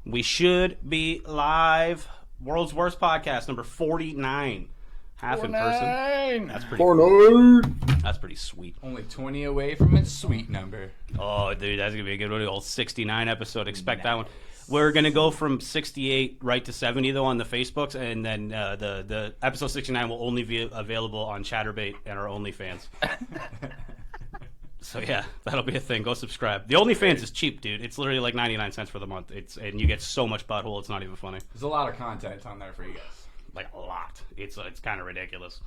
We should be live. World's Worst Podcast, number 49. Half in person. That's pretty cool. That's pretty sweet. Only 20 away from its sweet number. Oh, dude, that's going to be a good one. The old 69 episode. Expect that one. We're going to go from 68 right to 70, though, on the Facebooks, and then the episode 69 will only be available on Chatterbait and our OnlyFans. So, yeah, that'll be a thing. Go subscribe. The OnlyFans is cheap, dude. It's literally like 99 cents for the month. And you get so much butthole, it's not even funny. There's a lot of content on there for you guys. Like, a lot. It's kind of ridiculous.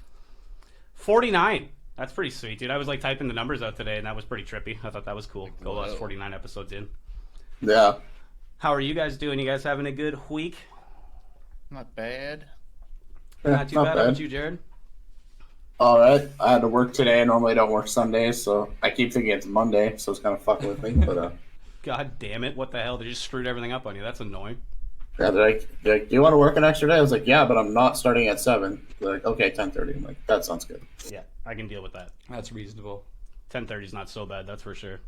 49. That's pretty sweet, dude. I was, like, typing the numbers out today, and that was pretty trippy. I thought that was cool. Go us 49 episodes in. Yeah. How are you guys doing? You guys having a good week? Not bad. Not too bad. How about you, Jared? All right. I had to work today. I normally don't work Sundays, so I keep thinking it's Monday, so it's kind of fucking with me. But God damn it. What the hell? They just screwed everything up on you. That's annoying. yeah, they're like, do you want to work an extra day? I was like, yeah, but I'm not starting at 7. They're like, okay, 10:30. I'm like, that sounds good. Yeah, I can deal with that. That's reasonable. 10:30 is not so bad, that's for sure.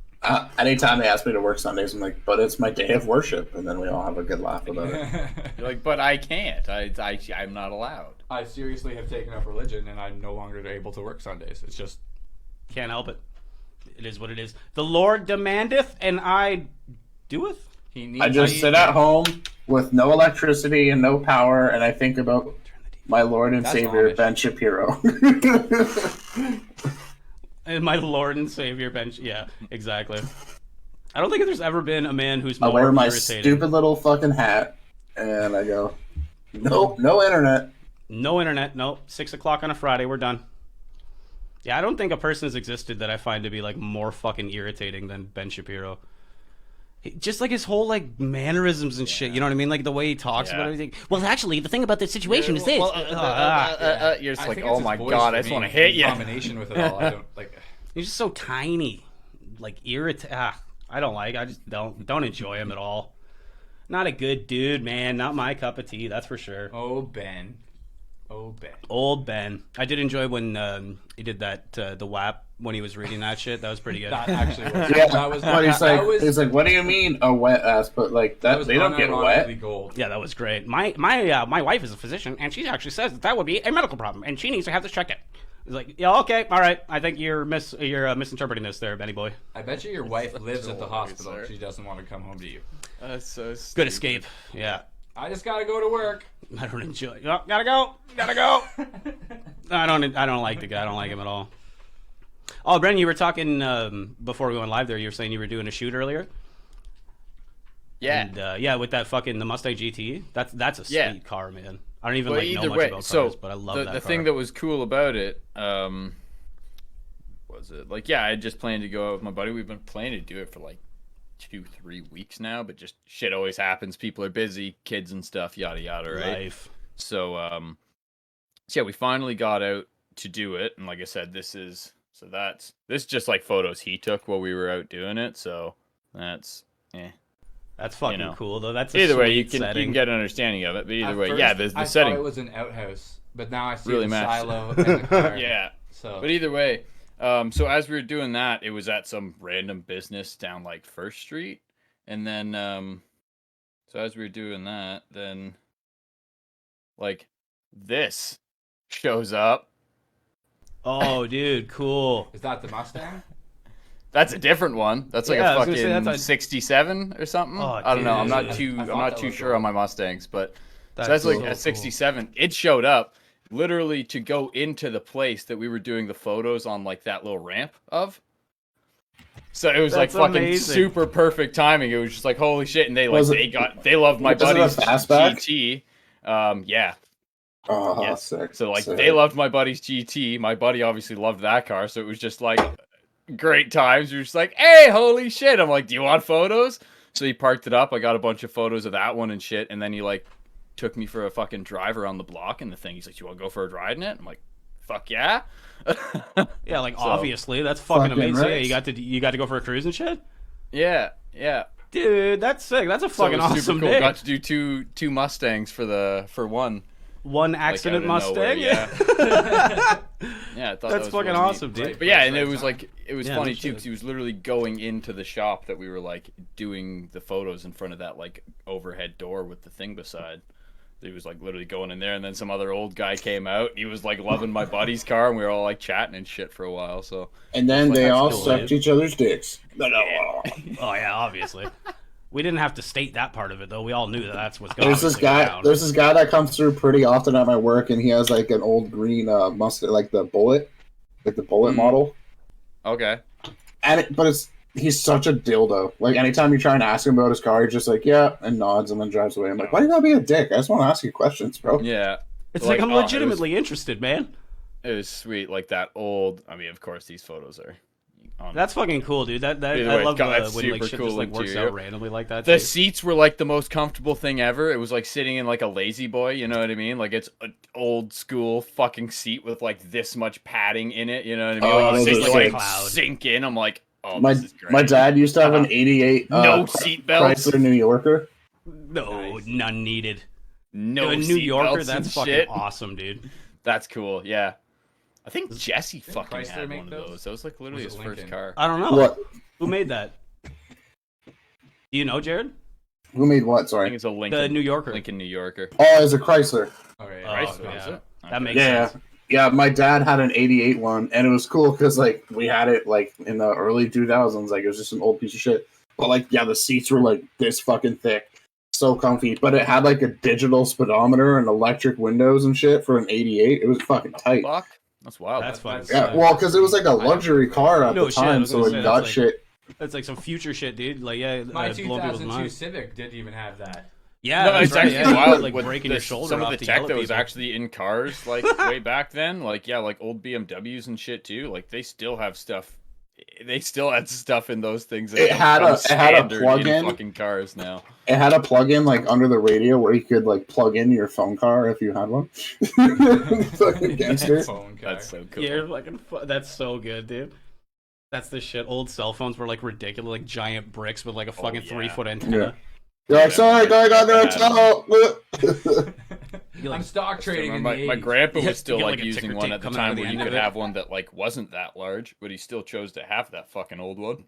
Anytime they ask me to work Sundays, I'm like, but it's my day of worship, and then we all have a good laugh about it. You're like, but I can't. I'm not allowed. I seriously have taken up religion, and I'm no longer able to work Sundays. It's just... Can't help it. It is what it is. The Lord demandeth, and I doeth. I just sit at home with no electricity and no power, and I think about my Lord and Savior, Amish. Ben Shapiro. And my Lord and Savior bench. Yeah, exactly. I don't think there's ever been a man who's I more wear my irritated. stupid little fucking hat, and I go, nope, no internet. No internet. Nope. 6 o'clock on a Friday. We're done. Yeah, I don't think a person has existed that I find to be like more fucking irritating than Ben Shapiro. Just like his whole like mannerisms and shit. You know what I mean? Like the way he talks about everything. Well, actually, the thing about this situation is this. You're just I like, think oh it's my his voice god, for I just me, want to hit in you. combination with it all. I don't like... He's just so tiny, like I don't like. I just don't enjoy him at all. Not a good dude, man. Not my cup of tea. That's for sure. Oh, Ben. Oh, Ben. Old Ben. I did enjoy when he did that the WAP when he was reading that shit. That was pretty good. That actually was... Yeah, That was... but that he's like, what do you mean a wet ass? But like that, was they don't get wet. unironically gold. Yeah, that was great. My wife is a physician, and she actually says that would be a medical problem, and she needs to have this checked out. It's like, yeah, okay, all right. I think you're misinterpreting this there, Benny boy. I bet you your wife lives at the hospital. sir. She doesn't want to come home to you. That's so Good stupid. escape. Yeah. I just gotta go to work. I don't enjoy. Oh, gotta go. I don't like the guy. I don't like him at all. Oh, Brendan, you were talking before we went live. There, you were saying you were doing a shoot earlier. Yeah. And, yeah, with that fucking the Mustang GT. That's a sweet car, man. I don't even Well, know either much way, about so cars, but I love that the car. thing that was cool about it, was it like, yeah, I just planned to go out with my buddy. We've been planning to do it for like 2-3 weeks now, but just shit always happens. People are busy, kids and stuff, yada yada, right? Life. So yeah, we finally got out to do it, and like I said, this is just like photos he took while we were out doing it. So that's That's fucking know. cool, though. That's a either way, sweet setting. you can get an understanding of it. But either At way, first, yeah, the I setting. thought it was an outhouse, but now I see Really the matched. silo and the car. Yeah. So But either way, so as we were doing that, it was at some random business down like First Street, and then so as we were doing that, then like this shows up. Oh, dude, cool. is that the Mustang? That's a different one. That's like Yeah, I a was gonna say, fucking that's a- 67 or something. Oh, I don't know. I'm dude. not too. I I'm thought not that too was sure cool. on my Mustangs, but That's so that's like so a cool. 67. It showed up literally to go into the place that we were doing the photos on, like that little ramp of. So it was That's like fucking amazing. super perfect timing. It was just like holy shit, and they like Was it- they loved my was it a buddy's fastback? GT. Yeah. Oh, Yes. sick. So like sick. they loved my buddy's GT. My buddy obviously loved that car, so it was just like great times. We were just like, hey, holy shit! I'm like, do you want photos? So he parked it up. I got a bunch of photos of that one and shit, and then he like took me for a fucking drive around the block and the thing. He's like, you want to go for a ride in it? I'm like, fuck yeah. Yeah, like So- obviously, that's fucking Fucking amazing. Yeah, right. you got to go for a cruise and shit. Yeah. Dude, that's sick. That's a So it fucking was awesome super cool. day. Got to do two Mustangs for one. One accident out of Mustang. nowhere, yeah. Yeah, I thought That's that was fucking really awesome, neat. dude. Right. But yeah, and Right it was time. like it was Yeah, funny no too shit. because he was literally going into the shop that we were like doing the photos in front of that like overhead door with the thing beside. He was like literally going in there, and then some other old guy came out. And he was like loving my buddy's car, and we were all like chatting and shit for a while. So And then That's they all cool, sucked dude. each other's dicks. Oh yeah, obviously. We didn't have to state that part of it though. We all knew that that's what's going. There's this guy. There's this guy that comes through pretty often at my work, and he has like an old green Mustang, like the Bullet model. okay, But he's such a dildo. Like anytime you try and ask him about his car, he's just like yeah, and nods and then drives away. I'm like, why do you gotta be a dick? I just want to ask you questions, bro. yeah, It's like I'm oh, legitimately interested, man. It was sweet, like that old. I mean, of course, these photos are. That's fucking cool, dude. That Either I way, love that's when like super shit cool just like works interior. out randomly like that. The too. seats were like the most comfortable thing ever. It was like sitting in like a lazy boy, you know what I mean? Like it's an old school fucking seat with like this much padding in it, you know what I mean? Oh, Like, you those sit, are like, sick. Cloud. sink in. I'm like, oh, My this is great. my dad used to have an '88 no seat belts, Chrysler New Yorker. No, Nice. none needed. no a New seat Yorker, belts that's and fucking shit. awesome, dude. That's cool. Yeah, I think Jesse Didn't fucking Chrysler had make one of those? those. That was like literally Was his it first Lincoln? car. I don't know. What? Who made that? Do you know, Jared? Who made what? I think Sorry. it's a Lincoln. The New Yorker. Lincoln New Yorker. Oh, it's a Chrysler. All right. Oh, Chrysler, yeah. was it? That makes Yeah. sense. Yeah, my dad had an '88 one, and it was cool because like we had it like in the early 2000s. Like it was just an old piece of shit. But like, yeah, the seats were like this fucking thick, so comfy. But it had like a digital speedometer and electric windows and shit for an '88. It was fucking tight. Fuck, that's wild. That's fun. Yeah, well, because it was like a luxury car at No the shit, I time, was so gonna it say, got that's like- shit. That's like some future shit, dude. Like, yeah, My blowing people's 2002 minds. Civic didn't even have that. Yeah, No, that's it's right, actually yeah. wild. Like with breaking your shoulder some of off the to tech yell that at was people. actually in cars, like way back then. Like yeah, like old BMWs and shit too. Like they still have stuff. They still had stuff in those things. That It had a- become it had a standard plug-in. in fucking cars now. It had a plug-in like under the radio where you could like plug in your phone car if you had one. Fucking gangster. Phone car. That's so cool. Yeah, you're fucking that's so good, dude. That's the shit. Old cell phones were like ridiculous, like giant bricks with like a fucking yeah. 3-foot antenna. Yeah. You're like, sorry, guy, got no tell. You, like, I'm stock trading in Remember, the my 80s. grandpa Yeah, was still you get, like like, a using ticker one tape at the coming out time of the where you end could of it. have one that like wasn't that large, but he still chose to have that fucking old one.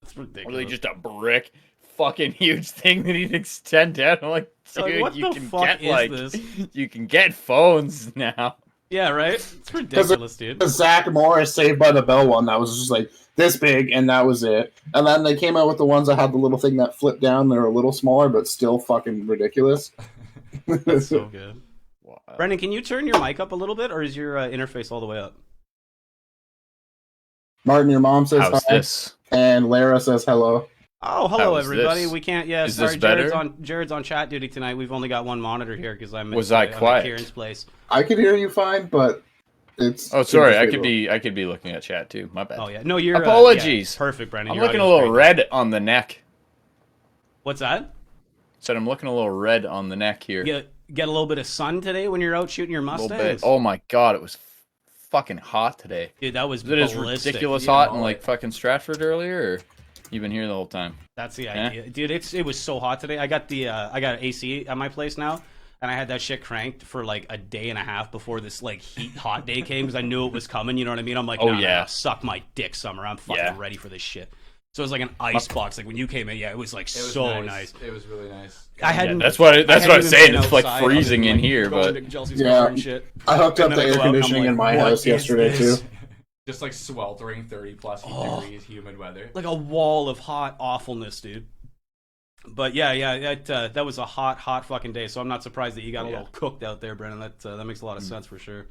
It's ridiculous. Really, just a brick, fucking huge thing that he'd extend out. I'm like, Like, dude, what you the can fuck get is like, this? you can get phones now. Yeah, right. It's ridiculous, dude. The Zach Morris Saved by the Bell one that was just like this big, and that was it. And then they came out with the ones that had the little thing that flipped down. They're a little smaller, but still fucking ridiculous. That's so good. Wow. Brendan, can you turn your mic up a little bit, or is your interface all the way up? Martin, your mom says How's hi, this? and Lara says hello. Oh, hello How is everybody. this? We can't. Yeah, Is sorry. this better? Jared's on chat duty tonight. We've only got one monitor here because I'm Was I I'm quiet? at Kieran's place. I could hear you fine, but it's. Oh, sorry. I it's could be looking at chat too. My bad. Oh yeah, no, you're Apologies. yeah, perfect, Brendan. I'm Your looking a audio's little great. red on the neck. What's that? Said I'm looking a little red on the neck here. Get a little bit of sun today when you're out shooting your a little Mustangs. bit. Oh my god, it was fucking hot today. Dude, that was Was it as ballistic. ridiculous Yeah, hot in mullet. like fucking Stratford earlier, or you been here the whole time? That's the Yeah. idea, dude. It was so hot today. I got AC at my place now, and I had that shit cranked for like a day and a half before this like hot day came because I knew it was coming. You know what I mean? I'm like, Oh, nah, yeah. nah, suck my dick, summer. I'm fucking Yeah. ready for this shit. So it was like an ice box. Like when you came in, yeah, it was like It was so nice. It was really nice. I hadn't. That's what I was hadn't even saying. been It's like outside other freezing than, in like, here, going but to Chelsea's Yeah. car and shit. I hooked up And then the I air go out and I'm conditioning like, in my what house is yesterday this? too. Just like sweltering 30 plus Oh. degrees humid weather. Like a wall of hot awfulness, dude. But yeah, that was a hot fucking day. So I'm not surprised that you got a Yeah. little cooked out there, Brennan. That makes a lot of sense for sure.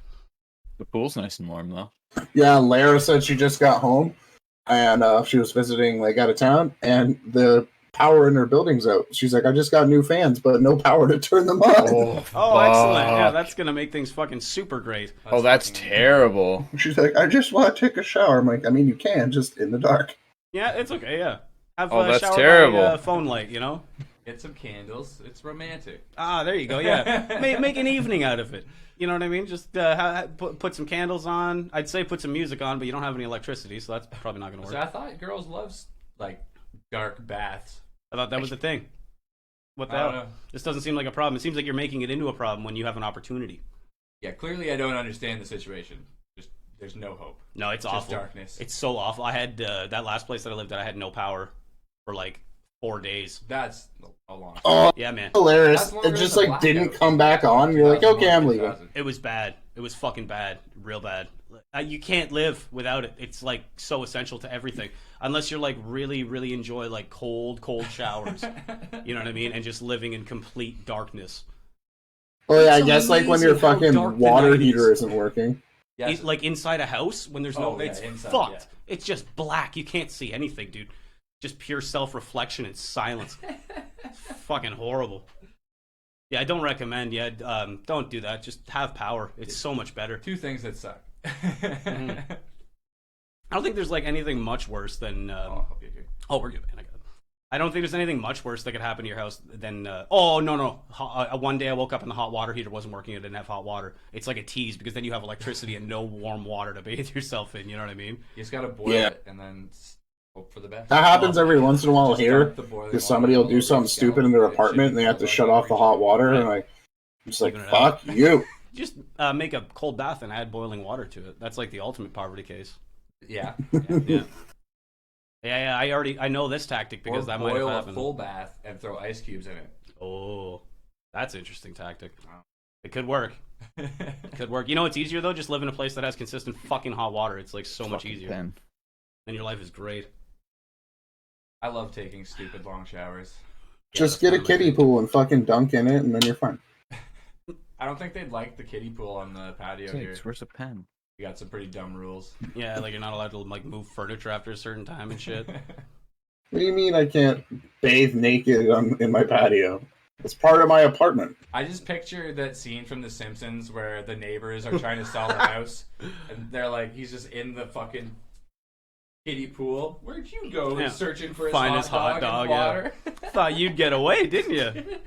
the pool's nice and warm though. Yeah, Lara said she just got home, and she was visiting like out of town, and the power in her building's out. She's like, I just got new fans, but no power to turn them on. Oh, excellent. Yeah, fuck. that's gonna make things fucking super great. Oh, that's fucking- terrible. She's like, I just want to take a shower. I'm like, I mean, you can just in the dark. Yeah, it's okay. Yeah, have Oh, a that's shower terrible. by, phone light. You know. Get some candles. It's romantic. Ah, there you go. Yeah, make an evening out of it. You know what I mean? Just put some candles on. I'd say put some music on, but you don't have any electricity, so that's probably not gonna work. So I thought girls love like dark baths. I thought that was the thing. What the I don't hell? know. This doesn't seem like a problem. It seems like you're making it into a problem when you have an opportunity. Yeah, clearly I don't understand the situation. Just there's no hope. No, it's Just awful. darkness. It's so awful. I had that last place that I lived at. I had no power for like 4 days. That's a long time. Oh, Yeah, man. hilarious! That's longer It just than the like didn't blackout. come back on. You're like, okay, I'm leaving. 2000. It was bad. It was fucking bad. Real bad. You can't live without it. It's like so essential to everything. Unless you're like really, really enjoy like cold showers. You know what I mean? And just living in complete darkness. Oh yeah, I It's guess like when your amazing how fucking dark the water 90s. heater isn't working. Yes. Like inside a house when there's no, Oh, yeah, it's inside, fucked. yeah. It's just black. You can't see anything, dude. Just pure self-reflection and silence. Fucking horrible. Yeah, I don't recommend. Yeah, don't do that. Just have power. It's so much better. Two things that suck. I don't think there's like anything much worse than. I'll help you here. Oh, we're good, man. I got it. I don't think there's anything much worse that could happen to your house than. Oh no. One day I woke up and the hot water heater wasn't working. I didn't have hot water. It's like a tease because then you have electricity and no warm water to bathe yourself in. You know what I mean? You just gotta boil Yeah. it and then hope for the best. That happens every once in a while Just here. dump the boiling Because water somebody will all do over something the stupid in their scalp. It should apartment and they have to feel shut like off the hot water and like, I'm just like, Figuring it fuck out. you. Just make a cold bath and add boiling water to it. That's like the ultimate poverty case. Yeah. Yeah. Yeah. I know this tactic because Or that might have boil a happened. full bath and throw ice cubes in it. Oh, that's an interesting tactic. Wow. It could work. It could work. You know what's easier though? Just live in a place that has consistent fucking hot water. It's like so much Fucking easier. pen. And your life is great. I love taking stupid long showers. Just Yeah, get a that's fine. kiddie pool and fucking dunk in it and then you're fine. I don't think they'd like the kiddie pool on the patio here. Sakes, where's a pen? We got some pretty dumb rules. Yeah, like you're not allowed to like move furniture after a certain time and shit. What do you mean I can't bathe naked in my patio? It's part of my apartment. I just picture that scene from The Simpsons where the neighbors are trying to sell their house, and they're like, he's just in the fucking kiddie pool. Where'd you go? Yeah. Searching for his Find hot his hot dog dog, and yeah. water. Thought you'd get away, didn't you?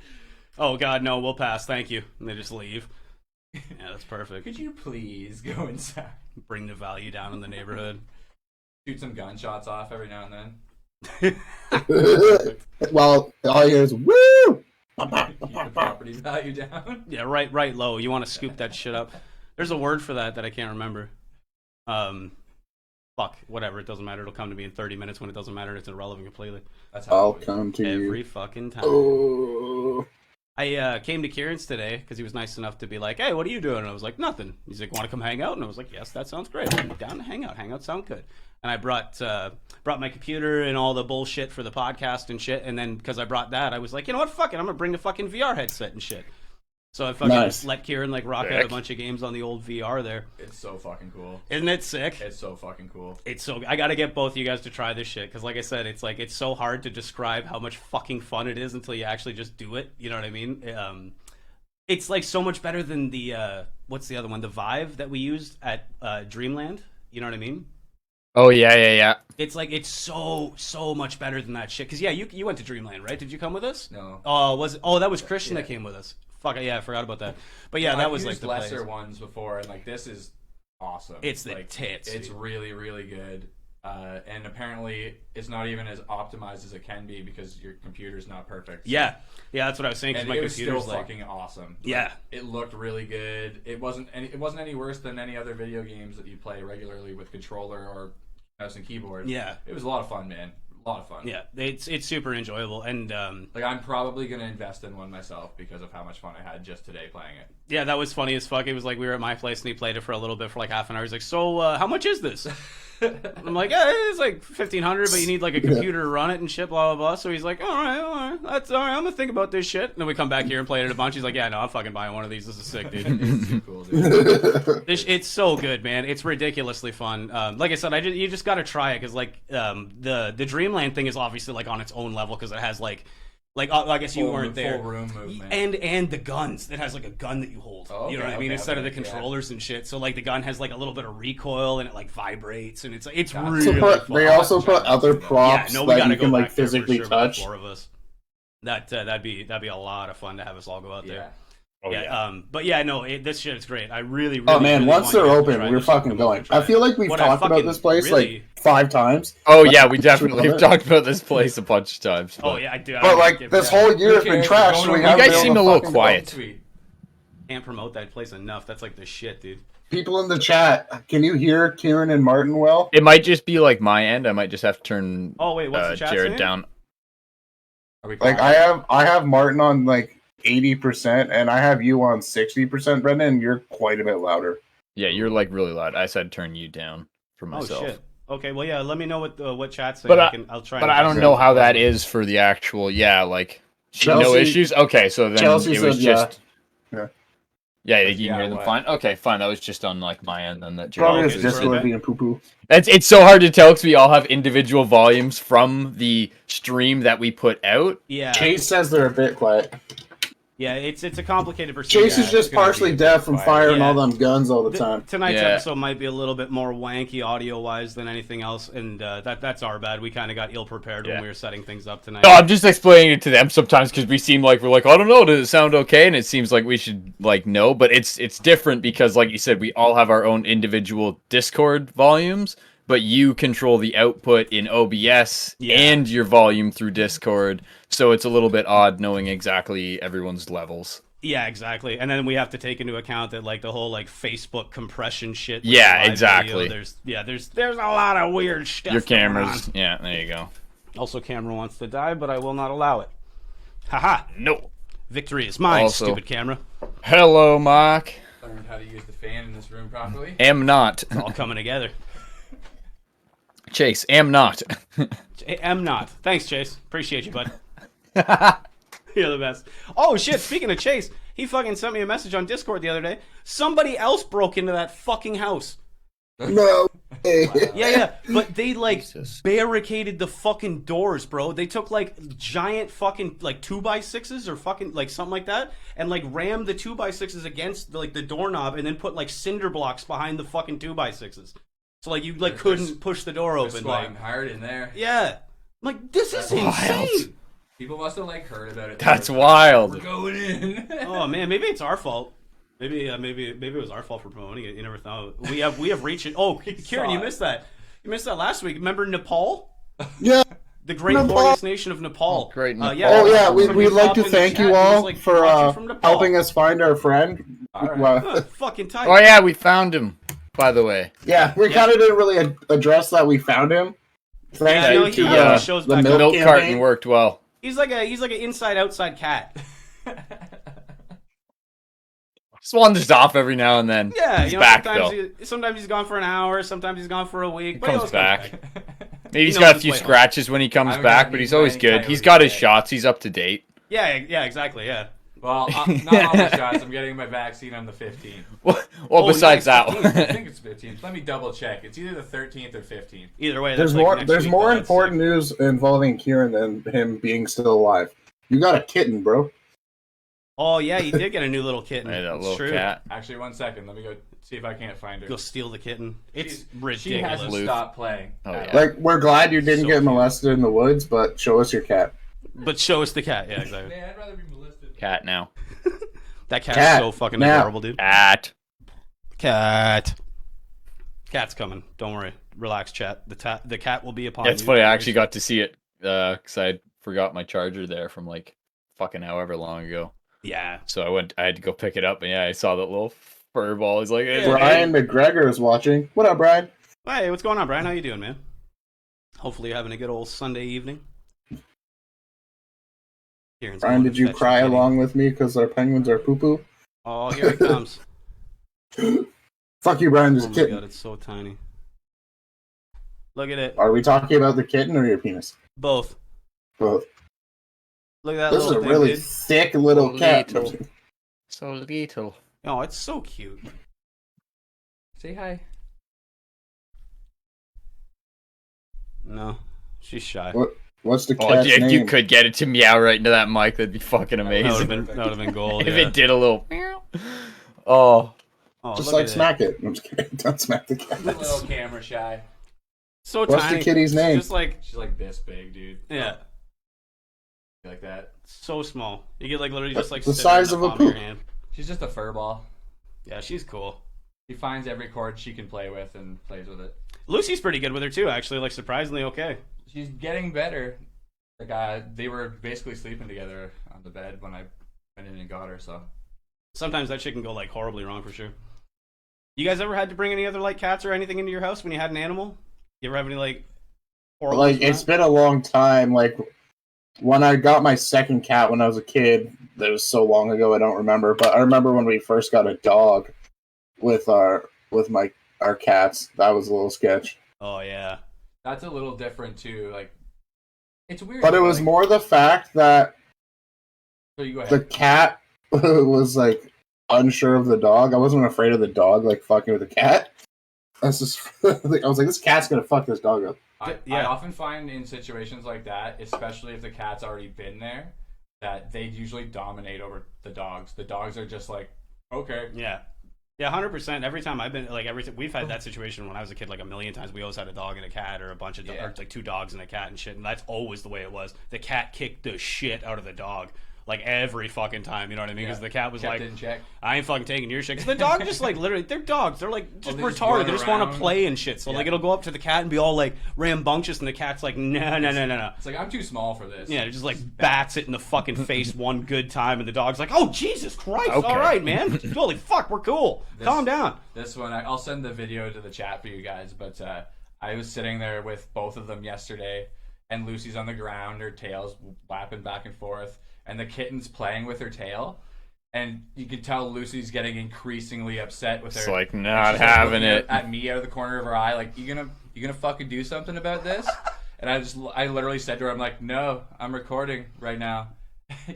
Oh god, no, we'll pass. Thank you. And they just leave. Yeah, that's perfect. Could you please go inside? Bring the value down in the neighborhood. Shoot some gunshots off every now and then. Well, all you hear is woo! Keep the property value down. Yeah, right low. You want to scoop that shit up. There's a word for that I can't remember. Fuck, whatever. It doesn't matter. It'll come to me in 30 minutes when it doesn't matter. It's irrelevant completely. That's how I'll it was. come to Every you. fucking time. Oh. I came to Kieran's today because he was nice enough to be like, "Hey, what are you doing?" And I was like, "Nothing." He's like, "Want to come hang out?" And I was like, "Yes, that sounds great. I'm down to hang out. Hangouts sound good." And I brought my computer and all the bullshit for the podcast and shit. And then because I brought that, I was like, you know what? Fuck it. I'm gonna bring the fucking VR headset and shit. So I fucking Nice. let Kieran like rock out a Sick. bunch of games on the old VR there. It's so fucking cool. Isn't it sick? It's so fucking cool. It's so I gotta get both of you guys to try this shit because, like I said, it's like it's so hard to describe how much fucking fun it is until you actually just do it. You know what I mean? It's like so much better than the what's the other one? The Vive that we used at Dreamland. You know what I mean? Oh yeah. It's like it's so much better than that shit. Because yeah, you went to Dreamland, right? Did you come with us? No. Oh, was it? Oh, that was Christian Yeah. that came with us. Fuck yeah, I forgot about that. But yeah, that I've was like used the lesser place. ones before, and like this is awesome. It's the like, tits, It's dude. really really good. And apparently, it's not even as optimized as it can be because your computer's not perfect. So- Yeah, that's what I was saying. Because and my it was still computer's like, fucking awesome. Like, Yeah. it looked really good. It wasn't any worse than any other video games that you play regularly with controller or mouse and keyboard. yeah, It was a lot of fun, man. A lot of fun. yeah. It's super enjoyable, and Like I'm probably gonna invest in one myself because of how much fun I had just today playing it. yeah, that was funny as fuck. It was like we were at my place and he played it for a little bit for like half an hour. He's like, "So, how much is this?" I'm like, "Yeah, it's like 1,500, but you need like a computer to run it and shit, blah blah blah." So he's like, "All right, that's all right. I'm gonna think about this shit." And then we come back here and play it a bunch. He's like, "Yeah, no, I'm fucking buying one of these. This is sick, dude." It's too cool, dude. It's so good, man. It's ridiculously fun. Like I said, you just got to try it because like the Dreamland thing is obviously like on its own level because it has like I guess you weren't there. Full room movement. And the guns. It has like a gun that you hold. Oh, you know okay, what I mean? okay, Instead of the okay, yeah. controllers and shit. So like the gun has like a little bit of recoil and it like vibrates and it's That's- really So fun. they also put other yeah, props no, we that gotta you go can back like there for physically sure with touch. the four of us. That'd be a lot of fun to have us all go out there. Yeah. Oh yeah. But yeah, no, this shit is great. I really, Oh man, really once want they're you guys to open, try we're this shit. fucking Come over going. and try I feel it. like we've What I talked about fucking this place really- like 5 times. Oh but- yeah, we definitely have talked about this place a bunch of times. Oh but- yeah, I do. But like this whole year has been cares? trash. Don't So we know. haven't You guys been seem able a to little fucking quiet. Sweet. Can't promote that place enough. That's like the shit, dude. People in the chat, can you hear Kieran and Martin well? It might just be like my end. I might just have to turn Oh wait, what's the chat Jared saying? down. Are we Like quiet? I have Martin on like 80%, and I have you on 60%, Brendan. And you're quite a bit louder. Yeah, you're like really loud. I said turn you down for Oh myself. shit. Okay, well yeah, let me know what chat's saying. But I'll try. But and I don't adjust know it. how that is for the actual. Yeah, like no Chelsea- issues. Okay, so then Chelsea it was said yeah. just. Yeah, you can Yeah, hear them what? fine. Okay, fine. That was just on like my end. Then that Jared Probably okay, it's so just we're going okay. being poo poo. It's so hard to tell because we all have individual volumes from the stream that we put out. Yeah, Chase says they're a bit quiet. yeah, it's a complicated procedure. Chase is just it's gonna partially be deaf from quiet. firing Yeah. all them guns all the time. Tonight's Yeah. episode might be a little bit more wanky audio-wise than anything else, and that's our bad. We kind of got ill-prepared when Yeah. we were setting things up tonight. No, I'm just explaining it to them sometimes because we seem like we're like, I don't know, does it sound okay? And it seems like we should like know, but it's different because, like you said, we all have our own individual Discord volumes, but you control the output in OBS Yeah. and your volume through Discord, so it's a little bit odd knowing exactly everyone's levels. Yeah, exactly. And then we have to take into account that like the whole like Facebook compression shit. with Yeah, the live exactly. Video, there's a lot of weird stuff. Your going cameras, on. yeah, there you go. Also, camera wants to die, but I will not allow it. Haha! No. Victory is mine, Also- stupid camera. Hello, Mark. Learned how to use the fan in this room properly. Am not. It's all coming together. Chase, am not. Am not. Thanks, Chase. Appreciate you, bud. You're the best. Oh shit! Speaking of Chase, he fucking sent me a message on Discord the other day. Somebody else broke into that fucking house. No. Yeah, but they like Jesus. barricaded the fucking doors, bro. They took like giant fucking like 2x6s or fucking like something like that, and like rammed the 2x6s against like the doorknob, and then put like cinder blocks behind the fucking 2x6s. So like you like They're couldn't push the door They're open. squatting Like, hard in there. yeah, I'm like this is Wild. insane. People must have like heard about it. That's We're wild. going in. Oh man, maybe it's our fault. Maybe it was our fault for promoting it. You never know. We have reached it. Oh, Kieran, you saw it. missed that. You missed that last week. Remember Nepal? Yeah. The great Nepal. glorious nation of Nepal. Oh, great Nepal. Oh yeah, we'd somebody like popped to in the thank chat you and was all like, for watching from Nepal. helping us find our friend. All right. Well, Huh, fucking tight. Oh yeah, we found him. By the way, yeah, we kind of didn't really address that we found him. Thank Yeah, you no, he to usually shows the back milk, up. milk campaign. carton worked well. He's like an inside outside cat. Just wanders off every now and then. Yeah, He's you know, back sometimes he's gone for an hour, sometimes he's gone for a week. But he Comes always back. Maybe he's He got knows a his few way home. scratches when he comes haven't back, gotten but he's any always good. coyotes He's got his yet. shots. He's up to date. Yeah, exactly. Yeah. Well, not all my shots. I'm getting my vaccine on the 15th. Well, Oh, besides nice. that I one. think it's 15th. Let me double check. It's either the 13th or 15th. Either way, There's that's like more. next There's week, more but that's important sick. news involving Kieran than him being still alive. You got a kitten, bro. Oh yeah, he did get a new little kitten. Hey, that It's little true. cat. Actually, 1 second. Let me go see if I can't find her. Go steal the kitten. It's She ridiculous. hasn't Loof. stopped playing. Oh, at yeah. all. Like, we're glad you didn't So get cute. molested in the woods, but show us your cat. But show us the cat. Yeah, exactly. Man, I'd rather be molested. Cat now. That cat's Cat. so fucking Now. adorable, dude. Cat. Cat. Cat's coming. Don't worry. Relax, chat. The cat will be upon Yeah, it's you. funny. I actually got to see it because I forgot my charger there from like fucking however long ago. Yeah. So I had to go pick it up, and yeah, I saw that little fur ball. He's like, Yeah. Brian McGregor is watching. What up, Brian? Hey, what's going on, Brian? How you doing, man? Hopefully you're having a good old Sunday evening. Kieran's Brian, going did to you fetch cry the kitty. along with me because our penguins are poo poo? Oh, here it comes. Fuck you, Brian. There's Oh a my kitten. god, it's so tiny. Look at it. Are we talking about the kitten or your penis? Both. Both. Look at that This is a little thing, really dude. thick little cat. Little. So little. Oh, it's so cute. Say hi. No, she's shy. What? What's the Oh, cat's if name? you could get it to meow right into that mic, that'd be fucking That would amazing. have been gold. If Yeah. it did a little meow. Oh, Oh, Just look like at it. smack it. I'm just kidding. Don't smack the cat. A little camera shy. So What's the tiny. kitty's name? Just like She's like this big, dude. yeah, Like that. so small. You get like literally just like The sit right in size the of a palm your poop. hand. She's just a fur ball. Yeah, she's cool. She finds every chord she can play with and plays with it. Lucy's pretty good with her too, actually. Like surprisingly okay. She's getting better. Like they were basically sleeping together on the bed when I went in and got her. So Sometimes that shit can go like horribly wrong for sure. You guys ever had to bring any other like cats or anything into your house when you had an animal? You ever have any like horrible? Like it's been a long time. Like when I got my second cat when I was a kid, that was so long ago I don't remember. But I remember when we first got a dog with our cats. That was a little sketch. Oh yeah. That's a little different too. Like, it's weird. But it was like, more the fact that So you go ahead. the cat was like unsure of the dog. I wasn't afraid of the dog like fucking with the cat. That's just I was like, this cat's gonna fuck this dog up. I often find in situations like that, especially if the cat's already been there, that they usually dominate over the dogs. The dogs are just like, okay. Yeah. Yeah, 100%. Every time I've been like we've had that situation when I was a kid like a million times. We always had a dog and a cat, or a bunch of or like 2 dogs and a cat and shit. And that's always the way it was. The cat kicked the shit out of the dog. Like every fucking time, you know what I mean? Because the cat was Kept like, in check. I ain't fucking taking your shit. Because the dog just like literally, they're dogs. They're like just they just retarded. run They just want around. to play and shit. So like it'll go up to the cat and be all like rambunctious, and the cat's like, no. It's like, I'm too small for this. Yeah, it just like bats it in the fucking face one good time, and the dog's like, oh Jesus Christ! Okay. All right, man. Holy fuck, we're cool. Calm down. This one, I'll send the video to the chat for you guys, but I was sitting there with both of them yesterday, and Lucy's on the ground, her tail's whapping back and forth, and the kitten's playing with her tail, and you can tell Lucy's getting increasingly upset with her. It's like And not she's, like, having looking it. at me out of the corner of her eye, like, you gonna fucking do something about this? And I literally said to her, I'm like, no, I'm recording right now.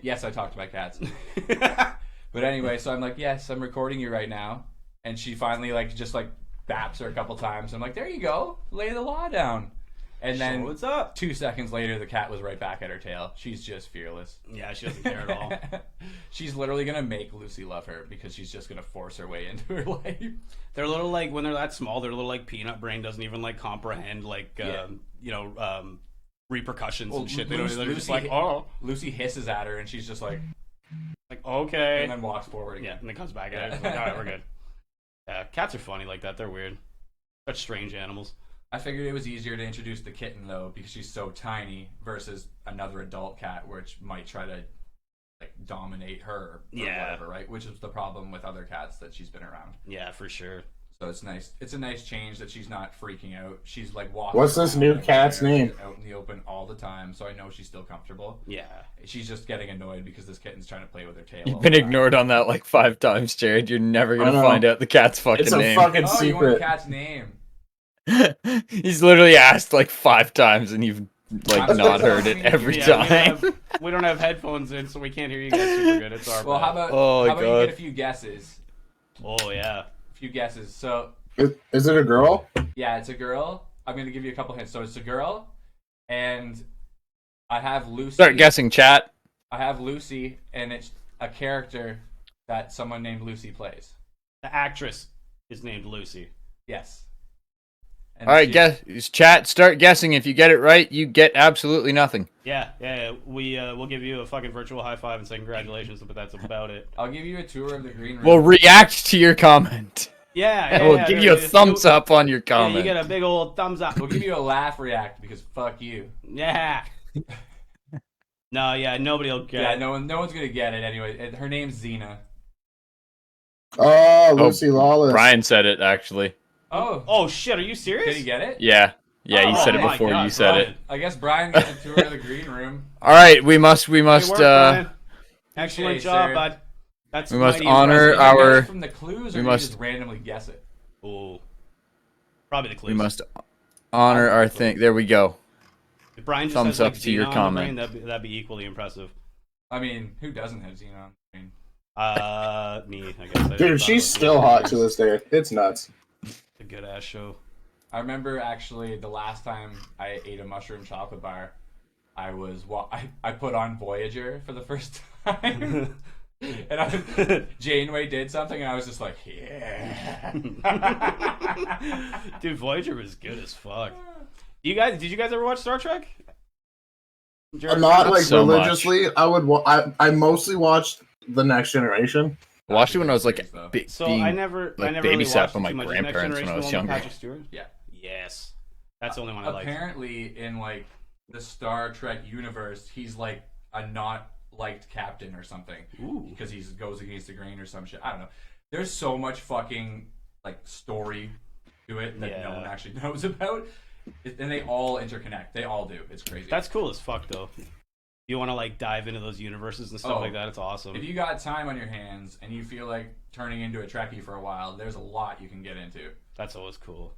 Yes, I talk to my cats. But anyway, so I'm like, yes, I'm recording you right now. And she finally just baps her a couple times. I'm like, there you go, lay the law down. And then What's up? 2 seconds later, the cat was right back at her tail. She's just fearless. Yeah, she doesn't care at all. She's literally gonna make Lucy love her because she's just gonna force her way into her life. They're little like when they're that small, their little like peanut brain doesn't even like comprehend like repercussions and shit. They don't. They're just like, oh, Lucy hisses at her, and she's just like okay, and then walks forward again. yeah, and then comes back at it. It's like, all right, we're good. Yeah, cats are funny like that. They're weird. Such strange animals. I figured it was easier to introduce the kitten though because she's so tiny versus another adult cat, which might try to dominate her or whatever, right? Which is the problem with other cats that she's been around. Yeah, for sure. So it's nice. It's a nice change that she's not freaking out. She's like walking. What's this around new and cat's there, name? Out in the open all the time, so I know she's still comfortable. Yeah. She's just getting annoyed because this kitten's trying to play with her tail. You've all been the time. ignored on that like 5 times, Jared. You're never I gonna know. find out the cat's fucking It's a name. fucking Oh, you want the secret. cat's name? He's literally asked like 5 times, and you've like I'm not so heard it sorry. every Yeah, time. we don't have headphones in, so we can't hear you guys super good. It's our Well, bad. how about Oh, you God. get a few guesses? Oh yeah. A few guesses. So Is it a girl? yeah, it's a girl. I'm gonna give you a couple hints. So it's a girl, and I have Lucy. Start guessing, chat. I have Lucy, and it's a character that someone named Lucy plays. The actress is named Lucy. Yes. And All right, she- guess chat. Start guessing. If you get it right, you get absolutely nothing. Yeah. We'll give you a fucking virtual high five and say congratulations, but that's about it. I'll give you a tour of the green room. We'll react to your comment. Yeah. We'll give you a thumbs up on your Yeah, comment. you get a big old thumbs up. We'll give you a laugh react because fuck you. Yeah. No, yeah, nobody will get Yeah, it. no one's gonna get it anyway. Her name's Xena. Oh, Lucy Lawless. Brian said it actually. Oh, Oh shit, are you serious? did he get it? Yeah, he Oh, said it my before God, you said Brian. it. I guess Brian gets a tour of the green room. All right, we must. Good work, Brian. Excellent Okay, job, sir. bud. That's We must mighty honor Did impressive. you get our- it from the clues, or we you must- just randomly guess it? Ooh. Probably the clues. We must honor our thing. There we go. If Brian just thumbs has, like, up to your Xena on the comment. brain, that'd be equally impressive. I mean, who doesn't have Xena on the screen? Me, I guess. Dude, she's still hot to this day. It's nuts. It's a good ass show. I remember actually the last time I ate a mushroom chocolate bar, I put on Voyager for the first time. And Janeway did something, and I was just like, yeah. Dude, Voyager was good as fuck. Did you guys ever watch Star Trek? Jared? Not like so much. religiously. I mostly watched The Next Generation. I watched it when I was like So being I never like really babysat watched by it my too much. Is Next grandparents when I Generation was the one with younger. Patrick Stewart? Yeah. Yes. That's the only one I like. Apparently, in like the Star Trek universe, he's like a not liked captain or something Ooh. because he goes against the grain or some shit. I don't know. There's so much fucking like story to it that no one actually knows about, and they all interconnect. They all do. It's crazy. That's cool as fuck, though. You want to like dive into those universes and stuff like that? It's awesome. If you got time on your hands and you feel like turning into a Trekkie for a while, there's a lot you can get into. That's always cool.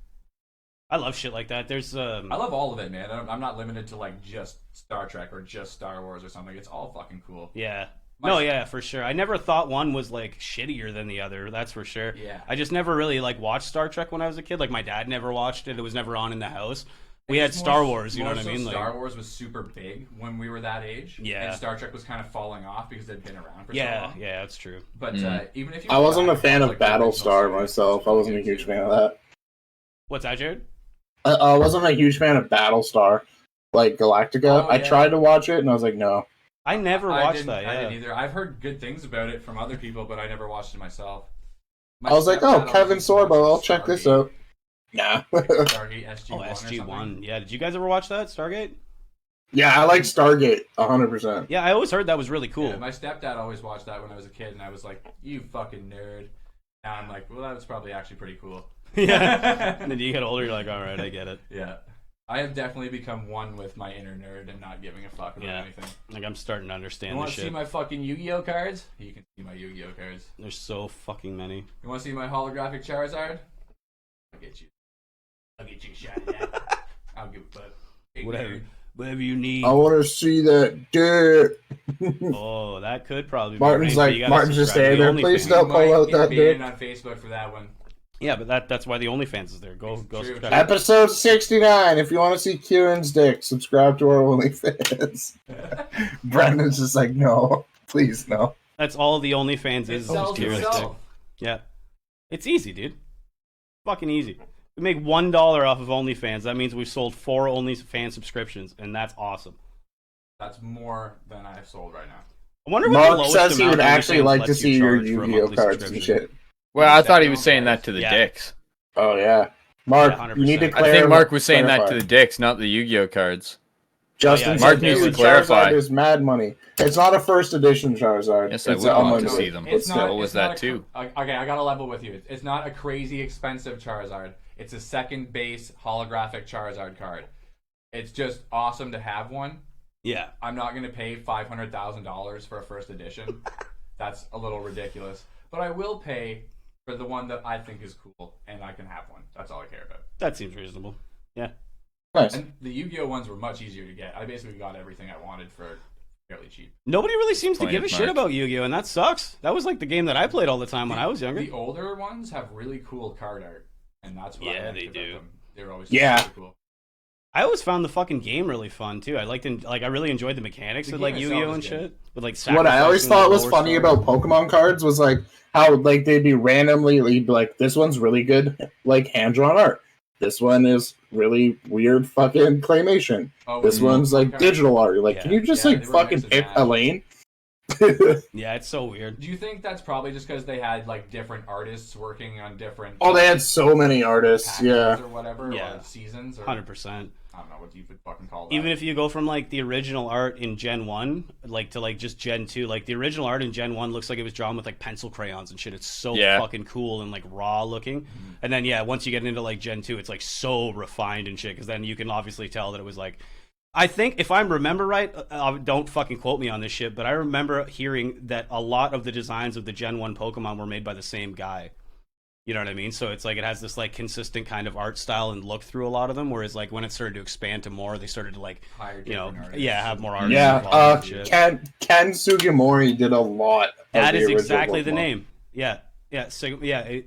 I love shit like that. There's I love all of it, man. I'm not limited to like just Star Trek or just Star Wars or something. It's all fucking cool. Yeah. No, yeah, for sure. I never thought one was like shittier than the other. That's for sure. Yeah. I just never really like watched Star Trek when I was a kid. Like my dad never watched it. It was never on in the house. We had Star Wars, you know what I mean? Star Wars was super big when we were that age. Yeah. And Star Trek was kind of falling off because they'd been around for so long. Yeah, that's true. But even if you I wasn't a like, fan of like, the original Battlestar series, myself. I wasn't a it's huge good, fan of that. What's that, Jared? I wasn't a huge fan of Battlestar, like Galactica. Oh, I yeah. tried to watch it and I was like, no. I never watched that. I Yeah. didn't either. I've heard good things about it from other people, but I never watched it myself. My I was like, stepdad oh, always Kevin used to watch Sorbo, I'll check this Stargate. out. Nah. Stargate SG-1 Oh, or something. SG-1. Yeah, did you guys ever watch that, Stargate? Yeah, I like Stargate 100%. Yeah, I always heard that was really cool. Yeah, my stepdad always watched that when I was a kid, and I was like, you fucking nerd. Now I'm like, well, that was probably actually pretty cool. Yeah. And then you get older, you're like, all right, I get it. Yeah. I have definitely become one with my inner nerd and not giving a fuck about anything. Like, I'm starting to You understand want this to see shit. my fucking Yu-Gi-Oh cards? You can see my Yu-Gi-Oh cards. There's so fucking many. You want to see my holographic Charizard? I'll get you. I'll get you a shot at that. I'll give a fuck. Hey, Whatever. nerd. Whatever you need. I want to see that dirt. Oh, that could probably be Martin's right, but like, you gotta Martin's just subscribe to standing the there. Please OnlyFans. don't You call might out get that dirt. banned on Facebook for that one. Yeah, but that's why the OnlyFans is there. Go True. subscribe. Episode 69. If you want to see Kieran's dick, subscribe to our OnlyFans. Brendan's just like, no, please, no. That's all the OnlyFans It is. sells Kieran's dick. itself. Yeah. It's easy, dude. Fucking easy. We make $1 off of OnlyFans. That means we've sold 4 OnlyFans subscriptions, and that's awesome. That's more than I have sold right now. I wonder what the Mark lowest says he amount would actually OnlyFans like to lets see you your charge for a Yu-Gi-Oh monthly cards and subscription. shit. Well, I thought he was Stepdad saying that guys. to the Yeah. dicks. Oh, yeah. Mark, Yeah, you need to 100%. clarify. I think Mark was saying that to the dicks, not the Yu-Gi-Oh cards. Justin Oh, yeah, said Mark needs to dude, clarify. Charizard is mad money. It's not a first edition Charizard. Yes, I it's would want to unlimited. see them. It's But not. so was it's not that too. Okay, I got to level with you. It's not a crazy expensive Charizard. It's a second base holographic Charizard card. It's just awesome to have one. Yeah. I'm not going to pay $500,000 for a first edition. That's a little ridiculous. But I will pay for the one that I think is cool, and I can have one. That's all I care about. That seems reasonable. Yeah. Nice. And the Yu-Gi-Oh ones were much easier to get. I basically got everything I wanted for fairly cheap. Nobody really seems to Point give a of shit mark. about Yu-Gi-Oh, and that sucks. That was like the game that I played all the time when I was younger. The older ones have really cool card art, and that's what I Yeah, liked they about do. them. They were always Yeah. super cool. I always found the fucking game really fun too. I really enjoyed the mechanics The of like game itself Yu-Gi-Oh and is good. shit. With like What I always sacrificing thought the was lower funny stars. about Pokemon cards was like how like they'd be randomly you'd be like, this one's really good, like hand drawn art. This one is really weird fucking claymation. Oh, This and one's like Pokemon digital art. You're like, Yeah. can you just Yeah, like they were fucking mixing pick that. a lane? Yeah, it's so weird. Do you think that's probably just because they had like different artists working on different? Oh, they had so many artists. packages Yeah. or whatever, Yeah. or seasons, or 100%. I don't know what you would fucking call that. Even if you go from like the original art in Gen 1 like to like just Gen 2, like the original art in Gen 1 looks like it was drawn with like pencil crayons and shit. It's so Yeah. fucking cool and like raw looking. And then yeah, once you get into like Gen 2, it's like so refined and shit, cuz then you can obviously tell that it was like, I think if I remember right, don't fucking quote me on this shit, but I remember hearing that a lot of the designs of the Gen 1 Pokemon were made by the same guy. You know what I mean? So it's like it has this like consistent kind of art style and look through a lot of them, whereas like when it started to expand to more, they started to like, hire you know, different artists. yeah, have more artists Yeah. involved and shit. Ken Sugimori did a lot. That of is the exactly original the Pokemon. name. Yeah. Yeah,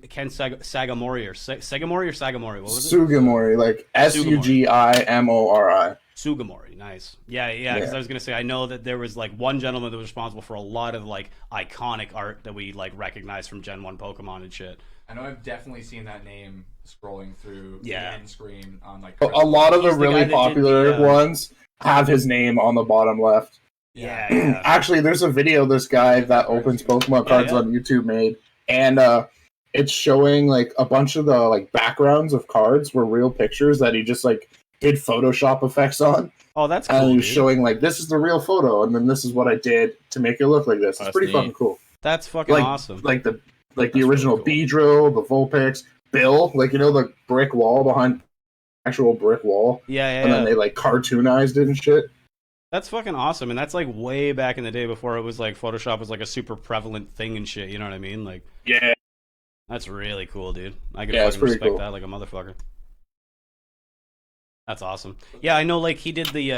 Ken Sagamori or Sagamori or Sagamori. What was it? Sugimori, like Sugimori. Sugamori, nice. Yeah, because Yeah. I was gonna say I know that there was like one gentleman that was responsible for a lot of like iconic art that we like recognize from Gen 1 Pokemon and shit. I know I've definitely seen that name scrolling through Yeah. the end screen on like. A lot of the He's the guy really that did popular the, ones have his name on the bottom left. Yeah. Actually, there's a video this guy that opens Pokemon cards yeah. on YouTube made, and it's showing like a bunch of the like backgrounds of cards were real pictures that he just like did Photoshop effects on, Oh, that's and cool. he was Dude. showing like this is the real photo, and then this is what I did to make it look like this. It's That's pretty neat. fucking cool. That's fucking Like awesome. like the That's original really Beedrill, the Vulpix, Bill, like you know the brick wall behind actual brick wall, Yeah, and then they like cartoonized it and shit. That's fucking awesome, and that's like way back in the day before it was like Photoshop was like a super prevalent thing and shit. You know what I mean? Like, Yeah, that's really cool, dude. I can Yeah, it's fucking pretty respect cool. that like a motherfucker. That's awesome. Yeah, I know. Like he did the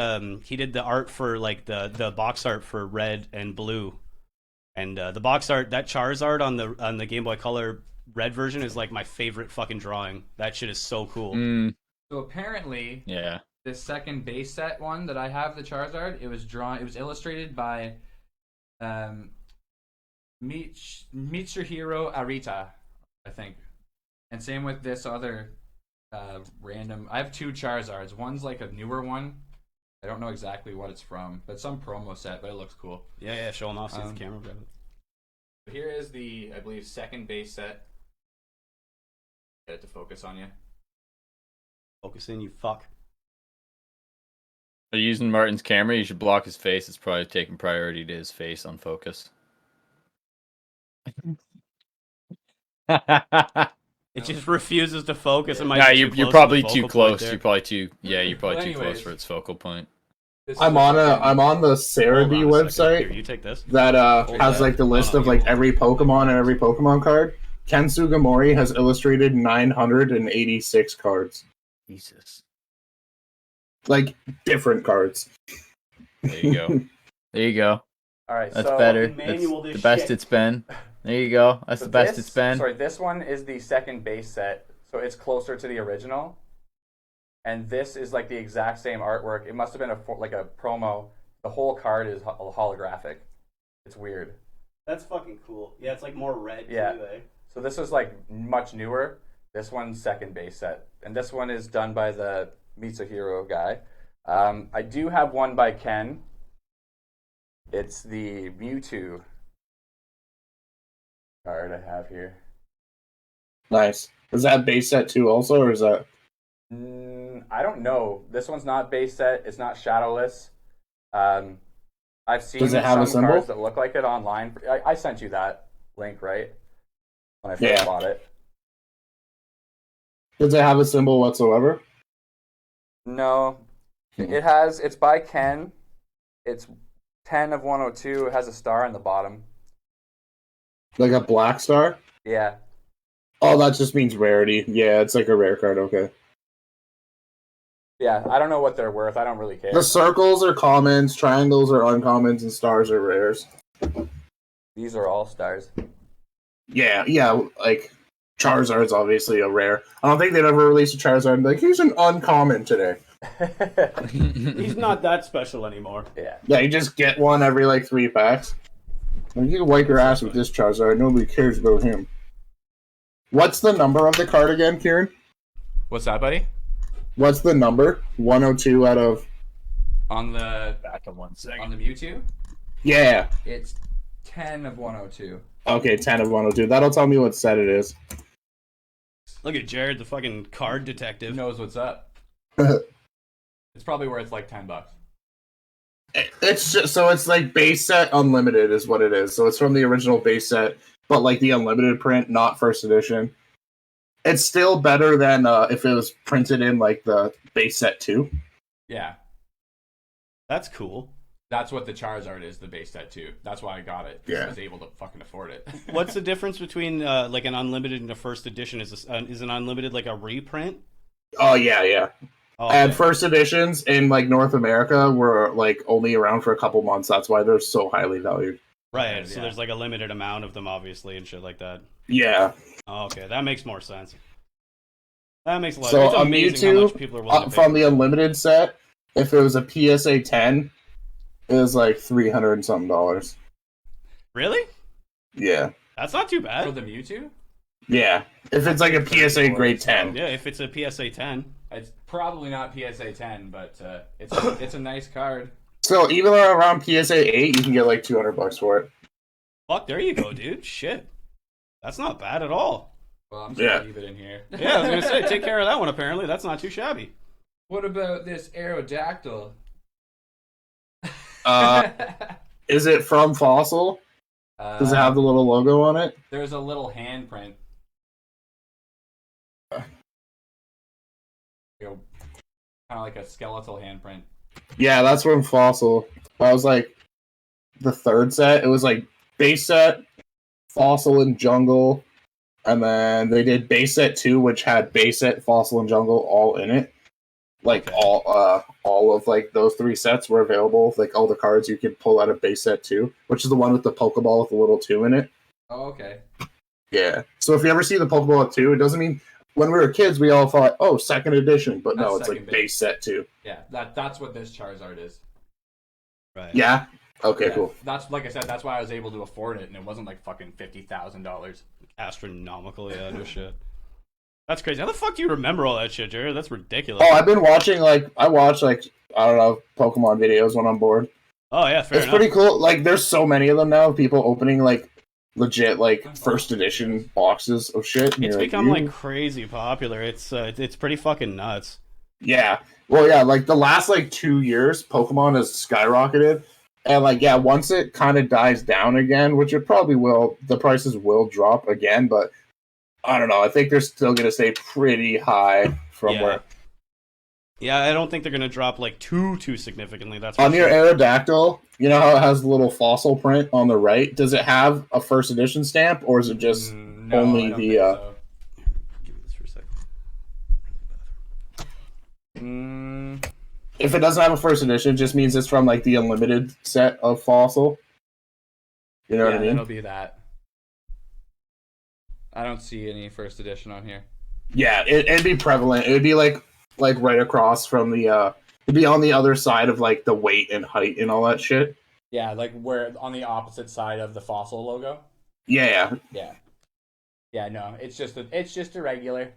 art for like the box art for Red and Blue, and the box art, that Charizard on the Game Boy Color Red version is like my favorite fucking drawing. That shit is so cool. Mm, So apparently, yeah. this second base set one that I have, the Charizard, it was illustrated by Mitsuhiro Arita, I think. And same with this other random. I have two Charizards. One's like a newer one. I don't know exactly what it's from, but some promo set, but it looks cool. Yeah, show him off. See if the camera grab it. Here is the, I believe, second base set. Get it to focus on you. Focus in, you fuck. Are you using Martin's camera? You should block his face. It's probably taking priority to his face on focus. It just refuses to focus. It might Yeah, be you're too close to probably the too focal point close. there. You're probably too. Yeah, you're probably Well, too close anyways. for its focal point. This I'm is on fucking- I'm on the Hold Cerebi on a second. website Here, you take this. that Hold has that. like the list No, of no, like you every Pokemon and every Pokemon card. Ken Sugimori has illustrated 986 cards, Jesus. like different cards. There you go. There you go. All right, That's so better. manual That's this the best shit. it's been. There you go. That's the best it's been. Sorry, this one is the second base set, so it's closer to the original. And this is like the exact same artwork. It must have been like a promo. The whole card is holographic. It's weird. That's fucking cool. Yeah, it's like more red Yeah. too, eh? So this is like much newer. This one's second base set, and this one is done by the Mitsuhiro guy. I do have one by Ken. It's the Mewtwo card I have here. Nice. Is that base set too also, or is that? I don't know. This one's not base set. It's not shadowless. I've seen Does it have some a symbol? cards that look like it online. I sent you that link, right? When I first Yeah. bought it. Does it have a symbol whatsoever? No. Hmm. It's by Ken. It's 10 of 102. It has a star on the bottom. Like a black star? Yeah. Oh, that just means rarity. Yeah, it's like a rare card. Okay. Yeah, I don't know what they're worth. I don't really care. The circles are commons, triangles are uncommons, and stars are rares. These are all stars. Yeah, like Charizard's obviously a rare. I don't think they'd ever release a Charizard and be like, here's an uncommon today. He's not that special anymore. Yeah. Yeah, you just get one every like 3 packs. Like, you can wipe your ass with this Charizard. Nobody cares about him. What's the number of the card again, Kieran? What's that, buddy? What's the number? 102 out of... On the Back in 1 second. on the Mewtwo, Yeah. it's 10 of 102. Okay, 10 of 102. That'll tell me what set it is. Look at Jared, the fucking card Who detective. knows what's up? It's probably worth like $10. It's just, so it's like base set unlimited is what it is. So it's from the original base set, but like the unlimited print, not first edition. It's still better than if it was printed in like the base set 2. Yeah. That's cool. That's what the Charizard is, the base set too. That's why I got it. 'Cause Yeah. I was able to fucking afford it. What's the difference between like an unlimited and a first edition? Is an unlimited like a reprint? Oh yeah. Oh, And okay. first editions in like North America were like only around for a couple months. That's why they're so highly valued. Right, Yeah. so there's like a limited amount of them, obviously, and shit like that. Yeah. Oh, okay, that makes more sense. That makes a lot. So It's a amazing how much Mewtwo people are willing to pay from for the unlimited set, if it was a PSA 10, it was like $300 and something dollars. Really? Yeah. That's not too For bad. the Mewtwo, Yeah. If it's like a PSA grade 10. Yeah, if it's a PSA 10. it's probably not PSA 10, but it's a nice card. So even around PSA 8, you can get like $200 for it. Fuck, there you go, dude. Shit. That's not bad at all. Well, I'm just Yeah. gonna leave it in here. Yeah, I was gonna say, take care of that one. Apparently, that's not too shabby. What about this Aerodactyl? Is it from Fossil? Does it have the little logo on it? There's a little handprint. Kind of like a skeletal handprint. Yeah, that's from Fossil. I was like the third set. It was like base set, Fossil, and Jungle, and then they did base set 2, which had base set, Fossil, and Jungle all in it. Like all of like those 3 sets were available. Like all the cards you could pull out of base set 2, which is the one with the Pokeball with the little 2 in it. Oh, okay. Yeah. So if you ever see the Pokeball with 2, it doesn't mean when we were kids we all thought, oh, second edition, but no, That's it's like second base set 2. Yeah, that's what this Charizard is. Right. Yeah. Okay, Yeah, cool. That's like I said. That's why I was able to afford it, and it wasn't like fucking $50,000. Astronomical, yeah, no shit. That's crazy. How the fuck do you remember all that shit, Jared? That's ridiculous. Oh, I've been watching I watch I don't know, Pokemon videos when I'm bored. Oh yeah, fair It's enough. pretty cool. Like there's so many of them now. People opening like legit like first edition boxes of shit. and It's you're become "Ooh." like crazy popular. It's pretty fucking nuts. Yeah. Well, yeah, like the last like 2 years, Pokemon has skyrocketed. And like, yeah, once it kind of dies down again, which it probably will, the prices will drop again, but I don't know. I think they're still going to stay pretty high from Yeah. where. Yeah, I don't think they're gonna drop like too significantly. That's for On your sure. Aerodactyl, you know how it has the little fossil print on the right? Does it have a first edition stamp, or is it just No, only I don't the, think so. Give me this for a second. if it doesn't have a first edition, it just means it's from like the unlimited set of fossil? You know what I mean? It'll be that. I don't see any first edition on here. Yeah, it'd be prevalent. It'd be like right across from the it'd be on the other side of like the weight and height and all that shit. Yeah, like where on the opposite side of the Fossil logo. Yeah, Yeah. Yeah, no, it's just a regular.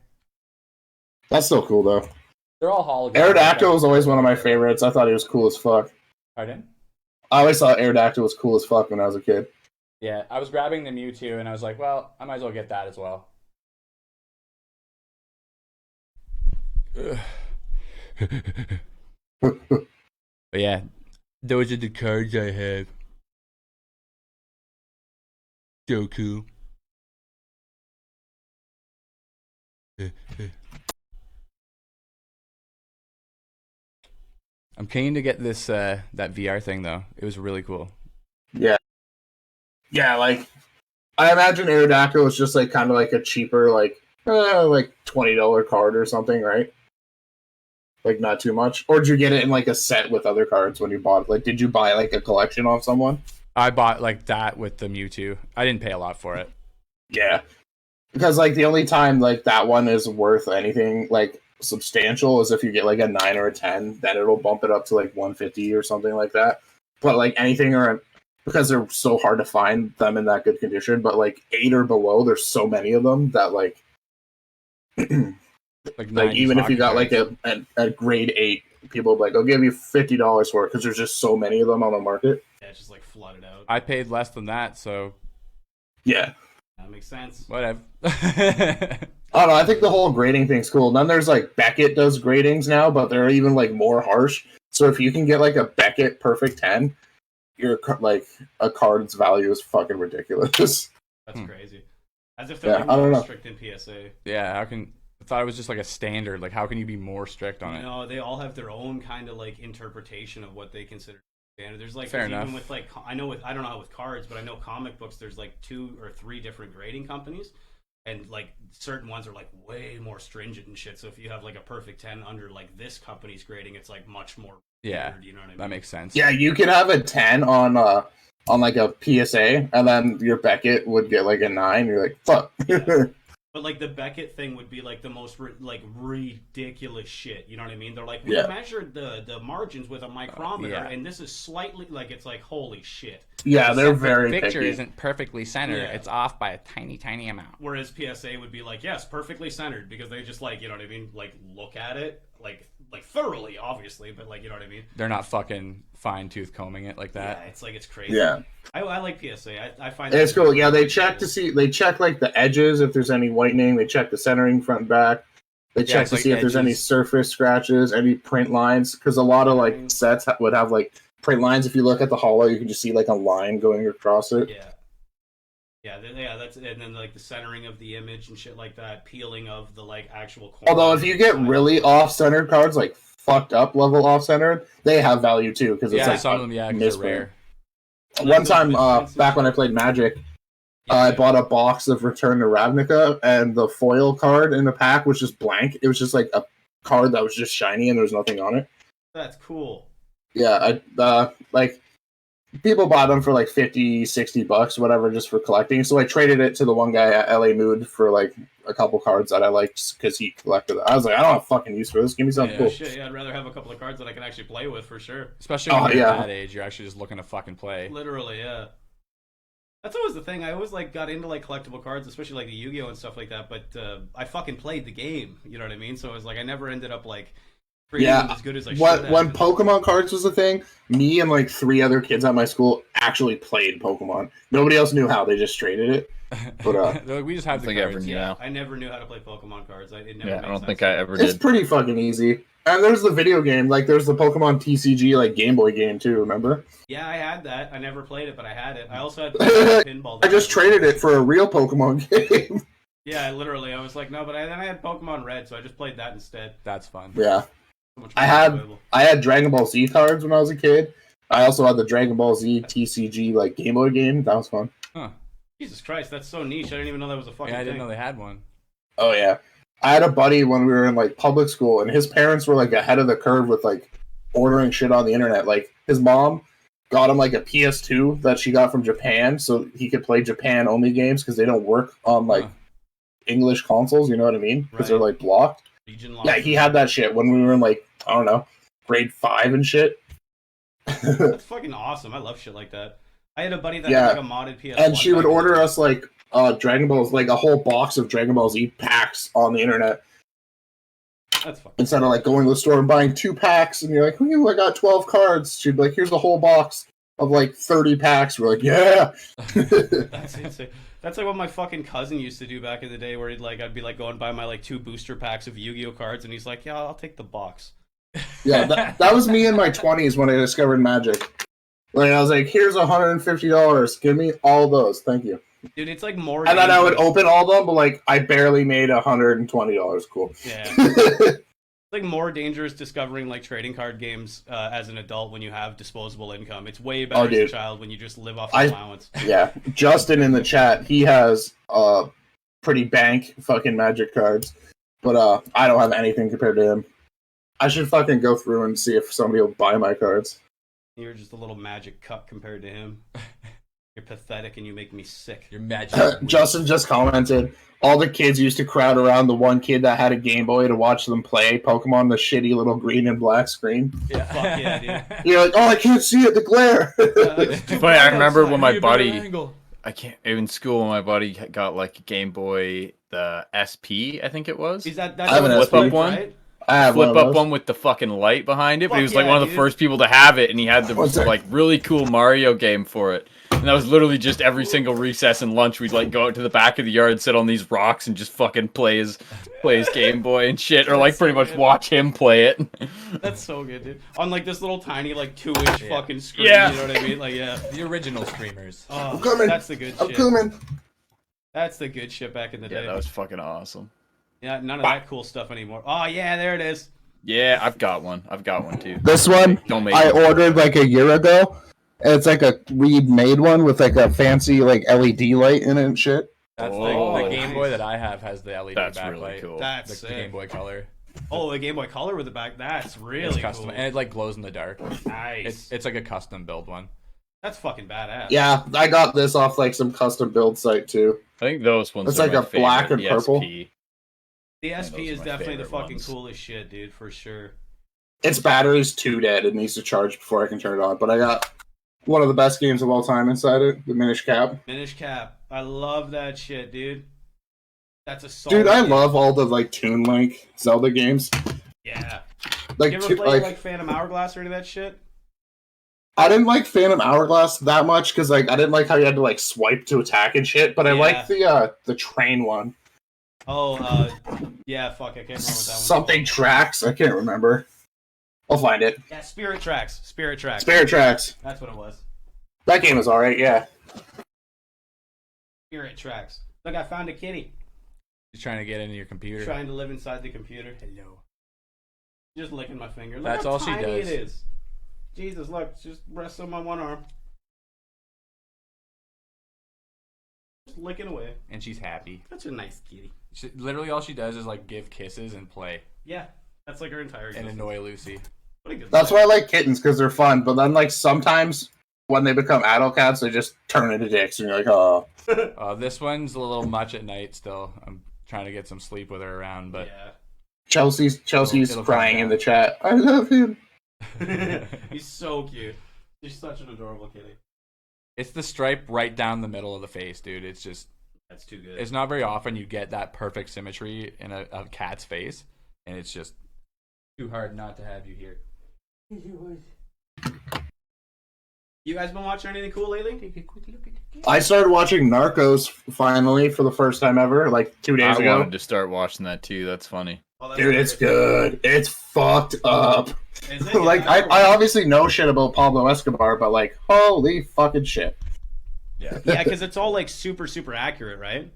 that's so cool though. They're all holographic. Aerodactyl was always one of my favorites. I thought he was cool as fuck. Pardon? I always thought Aerodactyl was cool as fuck when I was a kid. Yeah, I was grabbing the Mewtwo and I was like, well, I might as well get that as well. But yeah, those are the cards I have. So cool. I'm keen to get this that VR thing though. It was really cool. Yeah, like I imagine Aerodactyl was just like kind of like a cheaper like $20 card or something, right? Like not too much. Or did you get it in like a set with other cards when you bought it? Like, did you buy like a collection off someone? I bought like that with the Mewtwo. I didn't pay a lot for it. Yeah, because like the only time like that one is worth anything like substantial is if you get like a 9 or a 10, then it'll bump it up to like 150 or something like that. But like anything or because they're so hard to find them in that good condition, but like 8 or below, there's so many of them that like like even if you got like a grade 8, people will be like, I'll give you $50 for it because there's just so many of them on the market. Yeah, it's just like flooded out. I paid less than that, so Yeah. That makes sense. whatever. I don't know. I think the whole grading thing's cool. And then there's like Beckett does gradings now, but they're even like more harsh. So if you can get like a Beckett perfect 10, your like a card's value is fucking ridiculous. That's crazy. As if they're Yeah, like I don't more know. strict in PSA. Yeah, how can I thought it was just like a standard. Like how can you be more strict on it? No, they all have their own kind of like interpretation of what they consider standard. There's like Fair even enough. with like I don't know how with cards, but I know comic books. There's like 2 or 3 different grading companies, and like certain ones are like way more stringent and shit. So if you have like a perfect 10 under like this company's grading, it's like much more. Yeah, weird, you know what I mean? that makes sense. Yeah, you could have a 10 on like a PSA, and then your Beckett would get like a 9. You're like, fuck. Yeah. But like the Beckett thing would be like the most like ridiculous shit. You know what I mean? They're like, we Yeah. measured the margins with a micrometer, yeah. and this is slightly like it's like holy shit. Yeah, they're very picture picky. isn't perfectly centered. Yeah. It's off by a tiny amount. Whereas PSA would be like, yes, perfectly centered because they just like you know what I mean, like look at it like thoroughly, obviously, but like you know what I mean. They're not fucking fine tooth combing it like Yeah, that. it's like it's crazy. Yeah. I like PSA. I find It's that- cool. Yeah, they check like the edges if there's any whitening. They check the centering front and back. They check it's to like see if there's any edges. surface scratches, any print lines, because a lot of like sets would have like print lines. If you look at the hollow, you can just see like a line going across it. Yeah. Yeah, that's and then like the centering of the image and shit like that, peeling of the like actual corner. Although if you get really off-centered cards, like fucked up level off-centered, they have value too because it's Yeah, like some of them, yeah, 'cause they're misprint. rare. One time, Misprints and back when I shit. played Magic, Yeah, I bought a box of Return to Ravnica, and the foil card in the pack was just blank. It was just like a card that was just shiny, and there was nothing on it. That's cool. Yeah, like people buy them for like 50, 60 bucks, whatever, just for collecting. So I traded it to the one guy at LA Mood for like a couple cards that I liked because he collected it. I was like, I don't have fucking use for this. Give me something Yeah, cool. Shit, yeah, I'd rather have a couple of cards that I can actually play with for sure. Especially when Oh, you're yeah. at that age, you're actually just looking to fucking play. Literally, yeah. That's always the thing. I always like got into like collectible cards, especially like the Yu-Gi-Oh and stuff like that. But I fucking played the game. You know what I mean? So it was like I never ended up like creating Yeah, them as good as I should When have. Pokemon cards was a thing, me and like 3 other kids at my school actually played Pokemon. Nobody else knew how. They just traded it. But They're like, we just have I the think I ever cards. knew Yeah, how. I never knew how to play Pokemon cards. It never Yeah, made I don't sense think to I me. ever it's did. pretty fucking easy. And there's the video game. Like there's the Pokemon TCG like Game Boy game too. Remember? Yeah, I had that. I never played it, but I had it. I also had pinball. I just traded it for a real Pokemon game. Yeah, literally. I was like, no, but then I had Pokemon Red, so I just played that instead. That's fun. Yeah. So much I more had- enjoyable. I had Dragon Ball Z cards when I was a kid. I also had the Dragon Ball Z TCG like Game Boy game. That was fun. Jesus Christ, that's so niche. I didn't even know that was a fucking Yeah, I thing. didn't know they had one. Oh yeah. I had a buddy when we were in like public school, and his parents were like ahead of the curve with like ordering shit on the internet. Like his mom got him like a PS2 that she got from Japan, so he could play Japan only games because they don't work on like Huh. English consoles. You know what I mean? Because they're Right. like blocked. Region Yeah, he had that shit when we were in like I don't know grade 5 and shit. That's fucking awesome. I love shit like that. I had a buddy that Yeah. had like a modded PS1. And she would back in the order day. us like Dragon Balls, like a whole box of Dragon Ball Z packs on the internet That's fucking. instead of like going to the store and buying 2 packs. And you're like, "Ooh, I got 12 cards." She'd be like, "Here's the whole box of like 30 packs." We're like, "Yeah." That's insane. That's like what my fucking cousin used to do back in the day, where I'd be like going buy my like 2 booster packs of Yu-Gi-Oh cards, and he's like, "Yeah, I'll take the box." Yeah, that was me in my 20s when I discovered Magic. Like I was like, "Here's $150. Give me all those, thank you." Dude, it's like more. And then I would dangerous- open all of them, but like I barely made $120. Cool. Yeah. It's like more dangerous discovering like trading card games as an adult when you have disposable income. It's way better Oh, as a dude. child when you just live off I- your allowance. Yeah, Justin in the chat, he has pretty bank fucking Magic cards, but I don't have anything compared to him. I should fucking go through and see if somebody will buy my cards. You're just a little magic cup compared to him. You're pathetic and you make me sick. Your magic. Justin just commented, all the kids used to crowd around the one kid that had a Game Boy to watch them play Pokemon, the shitty little green and black screen. Yeah. Fuck yeah, dude. You're like, "Oh, I can't see it, the glare." It's It's funny, I remember when my Give me a better buddy, angle. I can't, in school, when my buddy got like a Game Boy, the SP, I think it was. Is that I have an that's SP. flip, one. right? I have Flip one of up those. one with the fucking light behind it, but he Fuck was like yeah, one of the dude. first people to have it, and he had the What's that? like really cool Mario game for it. And that was literally just every single recess and lunch, we'd like go out to the back of the yard, sit on these rocks, and just fucking play his Game Boy and shit, or like That's pretty so much good. watch him play it. That's so good, dude. On like this little tiny like 2-inch Yeah. fucking screen. Yeah. You know what I mean? Like yeah. The original streamers. Oh, I'm coming. That's the good I'm shit. coming. That's the good shit back in the Yeah, day. that was fucking awesome. Yeah, none of that cool stuff anymore. Oh yeah, there it is. Yeah, I've got one. I've got one too. This one, Don't make I it. ordered like a year ago. It's like a made one with like a fancy like LED light in it and shit. That's Oh, the Game Boy nice. that I have has the LED That's backlight. really cool. That's The sick. Game Boy Color. Oh, the Game Boy Color with the back. That's It's really custom, cool. and it like glows in the dark. Nice. It's like a custom build one. That's fucking badass. Yeah, I got this off like some custom build site too. I think those ones. It's are like my a black favorite, and purple. the SP. The Yeah, SP those are is my definitely the favorite fucking ones. coolest shit, dude, for sure. Its battery's too dead. It needs to charge before I can turn it on. But I got one of the best games of all time inside it, the Minish Cap. Minish Cap. I love that shit, dude. That's a solid Dude, I game. love all the like Toon Link Zelda games. Yeah. Like, You ever two- play like Phantom Hourglass or any of that shit? I didn't like Phantom Hourglass that much because like I didn't like how you had to like swipe to attack and shit. But I Yeah. liked the train one. Oh, yeah, fuck, I can't remember what that was. Something Tracks. I can't remember. I'll find it. Yeah, Spirit Tracks. Spirit Tracks. Spirit Tracks. That's what it was. That game was alright, yeah. Spirit Tracks. Look, I found a kitty. She's trying to get into your computer. Trying to live inside the computer. Hello. Just licking my finger. Look That's how all she tiny does. it is. Jesus, look, just rests on my one arm. Just licking away. And she's happy. Such a nice kitty. Literally all she does is like give kisses and play Yeah, that's like her entire and existence. annoy Lucy. What a good That's life. why I like kittens, because they're fun. But then, like, sometimes when they become adult cats, they just turn into dicks. And you're like, oh. This one's a little much at night still. I'm trying to get some sleep with her around, but Yeah. Chelsea's It'll crying calm in the chat. I love him. He's so cute. He's such an adorable kitty. it's the stripe right down the middle of the face, dude. It's just, That's too good. it's not very often you get that perfect symmetry in a cat's face, and it's just too hard not to have you here. You guys been watching anything cool lately? I started watching Narcos finally for the first time ever, like 2 days I ago. wanted to start watching that too. That's funny. Oh, that's Dude, it's hilarious. good. It's fucked up. Is it? Like, Yeah, I obviously know shit about Pablo Escobar, but, like, holy fucking shit. Yeah, because it's all like super, super accurate, right?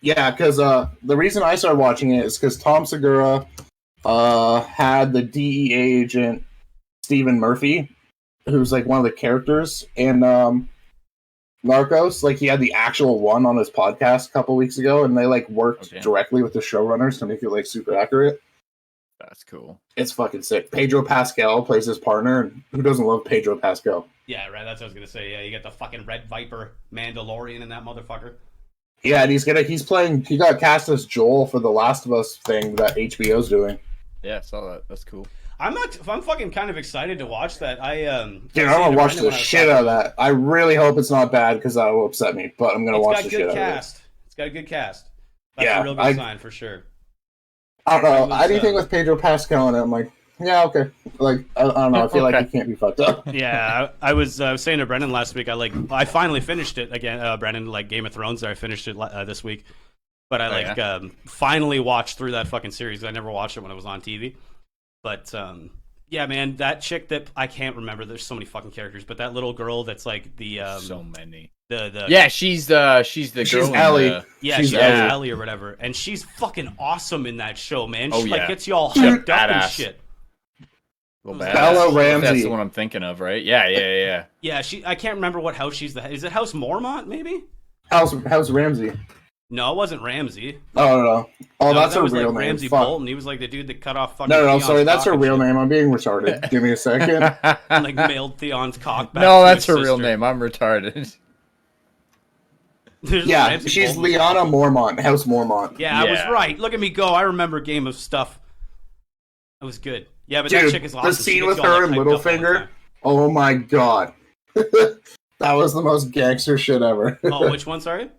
Yeah, because the reason I started watching it is because Tom Segura had the DEA agent Stephen Murphy, who's like one of the characters in Narcos. Like, he had the actual one on his podcast a couple weeks ago, and they like worked Okay. directly with the showrunners to make it like super accurate. That's cool. It's fucking sick. Pedro Pascal plays his partner, and who doesn't love Pedro Pascal? Yeah, right. That's what I was gonna say. Yeah, you got the fucking Red Viper Mandalorian in that motherfucker. Yeah, and he got cast as Joel for the Last of Us thing that HBO's doing. Yeah, I saw that. That's cool. I'm fucking kind of excited to watch that. Dude, I I'm gonna watch the shit out of that. I really hope it's not bad because that will upset me, but I'm gonna watch the shit out of it. It's got a good cast. That's Yeah, a real good sign for sure. I don't know. It was, Anything with Pedro Pascal in it, I'm like, yeah, okay. Like, I don't know. I feel like Okay. he can't be fucked up. Yeah, I was saying to Brendan last week. I finally finished it again. Brendan, like Game of Thrones. I finished it this week, but I finally watched through that fucking series. I never watched it when it was on TV. But yeah, man, that chick that I can't remember. There's so many fucking characters, but that little girl that's like the So many. the Yeah, she's the girl. She's in Ellie. the- yeah, she's she's Ellie. Ellie or whatever, and she's fucking awesome in that show, man. Oh, She yeah. like gets you all hyped up and Badass. shit. Well, Bella badass. Ramsey. That's the one I'm thinking of, right? Yeah. Yeah, I can't remember what house she's the. Is it House Mormont? Maybe. How's Ramsey? No, it wasn't Ramsey. Oh no. Oh, No, that's that her was real like name. Ramsey Fuck. Bolton. He was like the dude that cut off fucking. No, Theon's sorry, that's cock her and real shit. name. I'm being retarded. Give me a second. And, like mailed Theon's cock back. No, to that's his her real sister. name. I'm retarded. There's Yeah, Ramsey she's Bolton. Liana Mormont, House Mormont. Yeah, I was Yeah. right. Look at me go. I remember Game of Stuff. That was good. Yeah, but that Dude, chick is the awesome. She scene gets with you all, her like, and hyped up all the Littlefinger. time. Oh my god. That was the most gangster shit ever. Oh, which one? Sorry.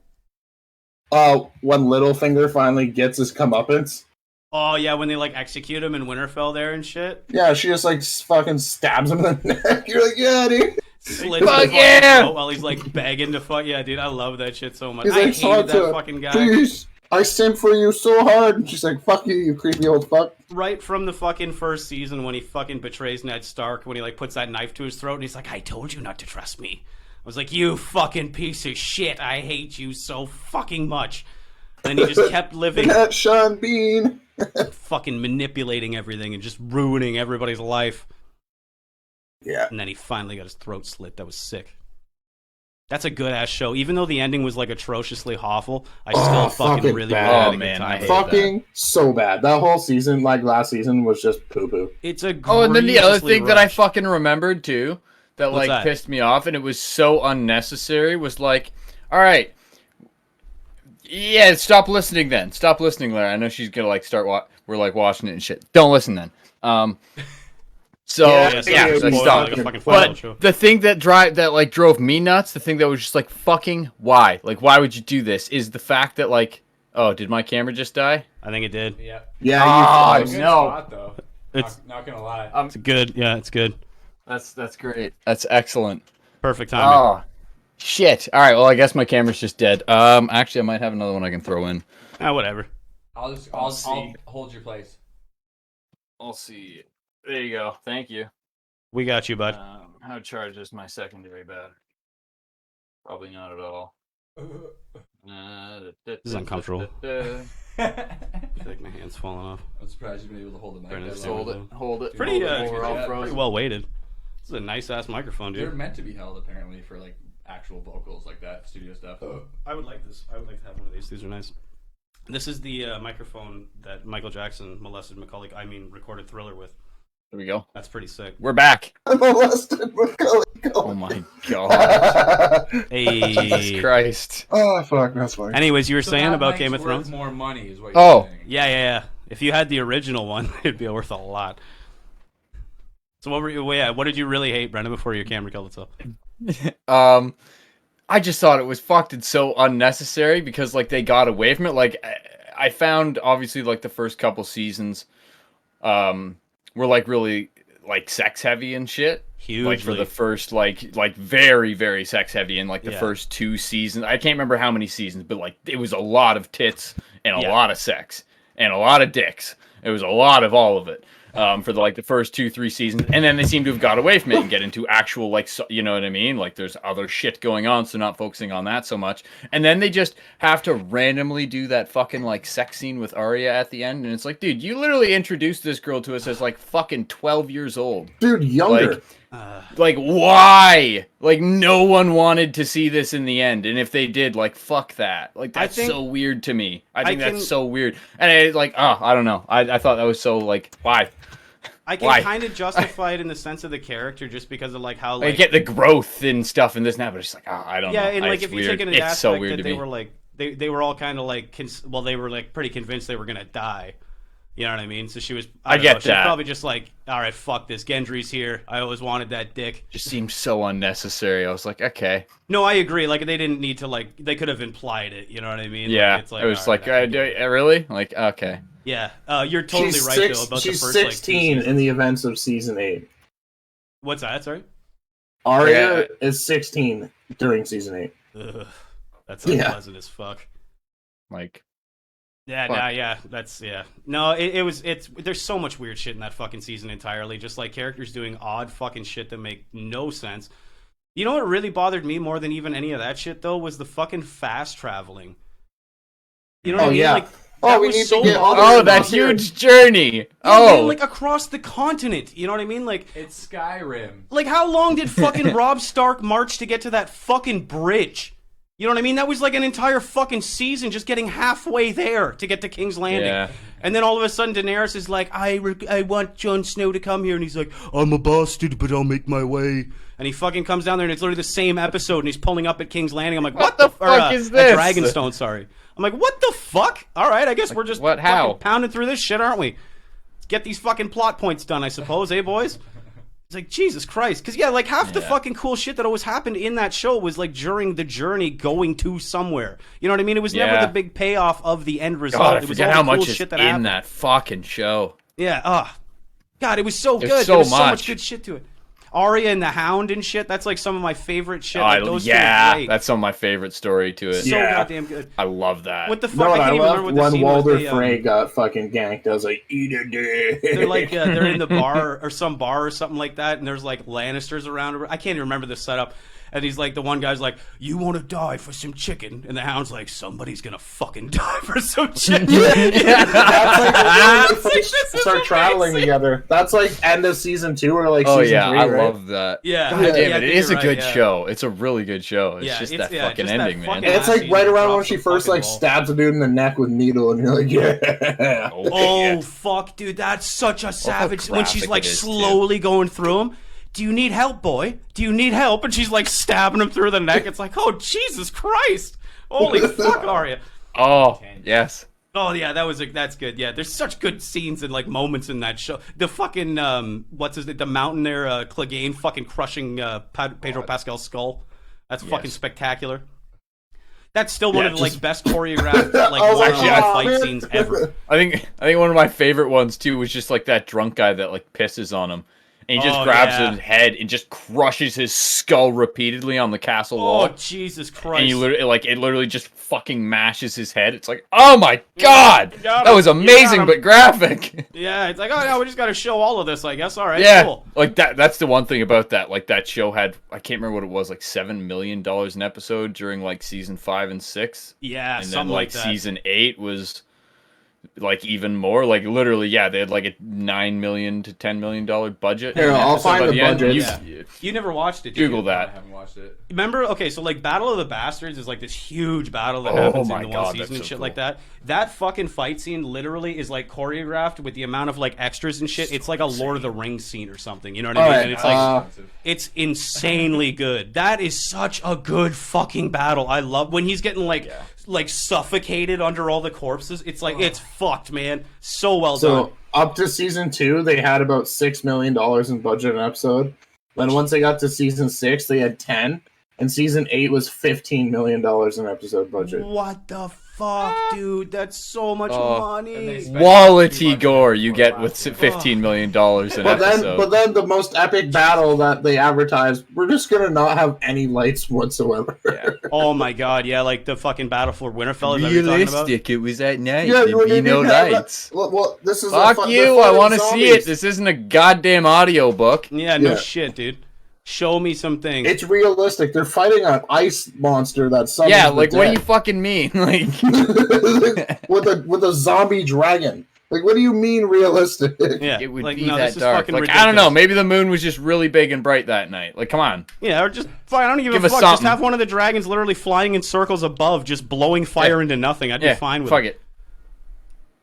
When Littlefinger finally gets his comeuppance. Oh yeah, when they like execute him in Winterfell there and shit. Yeah, she just like fucking stabs him in the neck. You're like, yeah, dude. Slits Fuck his fucking yeah! throat while he's like begging to fuck. Yeah, dude, I love that shit so much. He's I like, hated that Sansa, fucking guy. please, I simp for you so hard. And she's like, fuck you, you creepy old fuck. Right from the fucking first season when he fucking betrays Ned Stark, when he like puts that knife to his throat and he's like, I told you not to trust me. I was like, you fucking piece of shit. I hate you so fucking much. And then he just kept living, That Sean Bean. fucking manipulating everything and just ruining everybody's life. Yeah. And then he finally got his throat slit. That was sick. That's a good ass show. Even though the ending was like atrociously awful, I still Oh, fucking fucking really bad. had a Oh, good man, time. I hate Fucking so bad. That whole season, like last season, was just poo poo. It's a Oh, and then the other grievously thing that I rushed. fucking remembered too, that What's like that? pissed me off, and it was so unnecessary, was like, all right, yeah, stop listening then. Stop listening, Lara. I know she's gonna like start. We're like watching it and shit. Don't listen then. So Yeah, Yeah, so yeah, it's like, spoiled stop. like a fucking football show. but the thing that drove me nuts, the thing that was just like fucking why? Like why would you do this? Is the fact that like, oh, did my camera just die? I think it did. Yeah. Yeah, Ah, you Good no. spot, though. It's Not gonna lie. it's good. Yeah, it's good. That's great. That's excellent. Perfect timing. Oh, shit. All right. Well, I guess my camera's just dead. Actually, I might have another one I can throw in. Ah, whatever. I'll see. hold your place. I'll see. There you go. Thank you. We got you, bud. How charged is my secondary battery? Probably not at all. This is uncomfortable. I feel like my hand's falling off. I'm surprised you've been able to hold the mic. Brandon's that long. Hold it. Pretty, hold it. We're all yeah, frozen. Pretty well weighted. This is a nice ass microphone, They're dude. meant to be held apparently for like actual vocals like that, studio stuff. I would like this. I would like to have one of these. These are nice. This is the microphone that Michael Jackson recorded Thriller with. There we go. That's pretty sick. We're back. I'm molested Macaulay Oh Culkin. my god. Hey. Jesus Christ. Oh fuck, that's funny. Anyways, you were So saying that about mic's Game of worth Thrones? more money is what Oh. you're saying. Yeah. If you had the original one, it'd be worth a lot. So what did you really hate, Brendan, before your camera killed itself? I just thought it was fucked and so unnecessary because like they got away from it. Like I found obviously like the first couple seasons were like really like sex heavy and shit. Hugely. Like for the first like very very sex heavy in like the Yeah. first 2 seasons. I can't remember how many seasons, but like it was a lot of tits and a Yeah. lot of sex and a lot of dicks. It was a lot of all of it. For the first 2-3 seasons, and then they seem to have got away from it and get into actual you know what I mean? Like there's other shit going on, so not focusing on that so much. And then they just have to randomly do that fucking like sex scene with Arya at the end, and it's like, dude, you literally introduced this girl to us as like fucking 12 years old. Dude, younger. Like why? Like no one wanted to see this in the end, and if they did, like fuck that. Like that's so weird to me. I think that's so weird. And it's like, I don't know. I thought that was so like why. I can kind of justify it in the sense of the character, just because of like how like I get the growth and stuff and this and that, but it's like, I don't know. yeah, and like It's if you weird. take it in the It's aspect so weird that to they me. were like they were all kind of like they were like pretty convinced they were gonna die. You know what I mean? So she was. I don't get know, she was that. probably just like, all right, fuck this. Gendry's here. I always wanted that dick. Just seems so unnecessary. I was like, okay, No, I agree. Like they didn't need to like they could have implied it. You know what I mean? yeah. Like, it's like, it was all like, right, I get it. really? Like, okay. Yeah. You're totally she's right though about she's the first 16 like, 2 in the events of season 8. What's that? Sorry. Arya is 16 during season 8. Ugh, that's Yeah. unpleasant as fuck. Like, Yeah, Fuck. nah, yeah, that's yeah. No, it's there's so much weird shit in that fucking season entirely. Just like characters doing odd fucking shit that make no sense. You know what really bothered me more than even any of that shit though was the fucking fast traveling. You know what I mean? yeah. Like Oh, that we was need to so get bothersome. Arya oh, that back here. huge journey. Yeah, Oh, man, like across the continent. You know what I mean? Like It's Skyrim. like how long did fucking Robb Stark march to get to that fucking bridge? You know what I mean? That was like an entire fucking season just getting halfway there to get to King's Landing. Yeah. And then all of a sudden Daenerys is like, I want Jon Snow to come here. And he's like, I'm a bastard, but I'll make my way. And he fucking comes down there and it's literally the same episode and he's pulling up at King's Landing. I'm like, what the or, fuck is this? At Dragonstone, sorry. I'm like, what the fuck? All right, I guess we're just what, how? fucking pounding through this shit, aren't we? Let's get these fucking plot points done, I suppose, eh, boys? It's like, Jesus Christ. Because, yeah, like, half the fucking cool shit that always happened in that show was, like, during the journey going to somewhere. You know what I mean? It was never Yeah. the big payoff of the end result. God, I it was forget all how the cool much is shit that in happened. that fucking show. Yeah, God, it was so There's good. so there was so much. much good shit to it. Arya and the Hound and shit, that's, like, some of my favorite shit. Oh, Like, those two are yeah, great. that's some of my favorite story to it. so Yeah. goddamn good. I love that. What the fuck? No, I what can't I even remember loved what the when scene Walder was. Frey got fucking ganked. I was like, eat a dick. They're like they're in the bar or some bar or something like that, and there's like Lannisters around. I can't even remember the setup. And he's like, the one guy's like, "You want to die for some chicken?" And the Hound's like, "Somebody's gonna fucking die for some chicken." That's like when they This is start traveling amazing. together. That's like end of season 2 or like Oh season yeah, 3, I right? love that. Yeah, God yeah, damn I it! think It is a you're good right, yeah. show. It's a really good show. It's Yeah, just it's- that yeah, fucking just that ending, fucking man. It's like season right around when drops she the first fucking like ball. stabs a dude in the neck with needle, and you're like, yeah. Oh fuck, dude, that's such a savage. When she's graphic like it is, too. slowly going through him. Do you need help, boy? Do you need help? And she's like stabbing him through the neck. It's like, oh Jesus Christ! Holy fuck, Arya. Oh yes. Oh yeah, that's good. Yeah, there's such good scenes and like moments in that show. The fucking the mountain there, Clegane fucking crushing Pedro Pascal's skull. That's fucking spectacular. That's still one Yeah, of the like just- best choreographed like I was like, one-on-one "Oh, fight man." scenes ever. I think one of my favorite ones too was just like that drunk guy that like pisses on him, And he just Oh, grabs yeah. his head and just crushes his skull repeatedly on the castle Oh wall. Jesus And Christ! you literally, it literally just fucking mashes his head. It's like, oh my god, got that him. was You got amazing him. but graphic. Yeah, it's like, oh yeah, we just got to show all of this, I guess. All right, Yeah, cool. like that's the one thing about that. Like that show had, I can't remember what it was, like $7 million an episode during like season 5 and 6. Yeah, And then something like that. season 8 was like even more. Like literally, yeah, they had like a $9 million to $10 million budget. Here, an I'll episode find by the end. budget. You never watched it, did Google you? I that. haven't watched it. Remember? Okay, so like Battle of the Bastards is like this huge battle that Oh happens my in the God, one that's season and so shit cool. like that. That fucking fight scene literally is like choreographed with the amount of like extras and shit. It's like a Lord of the Rings scene or something. You know what I mean? Alright, And it's like Expensive. it's insanely good. That is such a good fucking battle. I love when he's getting like suffocated under all the corpses. It's like it's fucked, man. So well done. So up to season 2, they had about $6 million in budget an episode. Then once they got to season 6, they had 10, and season 8 was $15 million in episode budget. What the fuck, dude? That's so much Oh. And they money. spent Quality $200 gore you for get last with year. $15 million an episode. But then the most epic battle that they advertised, we're just gonna not have any lights whatsoever. Yeah. Oh my god, yeah, like the fucking Battle for Winterfell. Is that what you're talking about? Realistic, it was at night. Yeah, There'd when be they no didn't have lights. Well, this is Fuck they're you, I fighting want to see it. zombies. This isn't a goddamn audiobook. Yeah, no Yeah. shit, dude. Show me some things. It's realistic. They're fighting an ice monster that summons Yeah, the like what do you dead. fucking mean? Like with a zombie dragon. Like, what do you mean realistic? yeah, it would like, be no, that this is dark. fucking Like ridiculous. I don't know, maybe the moon was just really big and bright that night. Like come on. Yeah, or just fine. I don't give Give a us fuck. Just something. have one of the dragons literally flying in circles above, just blowing fire into nothing. I'd Yeah, be fine with fuck it. it.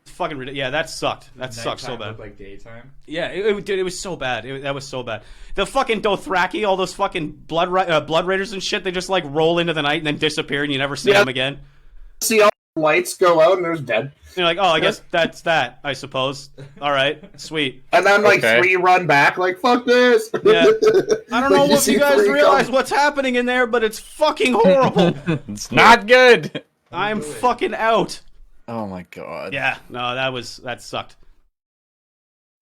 It's fucking ridiculous. Yeah, that sucked. That sucked so Nighttime bad. looked like daytime. Yeah, dude, it was so bad. That was so bad. The fucking Dothraki, all those fucking blood raiders and shit, they just like roll into the night and then disappear, and you never see Yeah. them again. See all the lights go out and there's dead. And you're like, oh, I guess that's that. I suppose. All right, sweet. And then like Okay. 3 run back, like fuck this. Yeah. I don't know Like, if see you guys 3 realize come- what's happening in there, but it's fucking horrible. It's not good. I'm fucking out. Oh my god. Yeah, no, that sucked.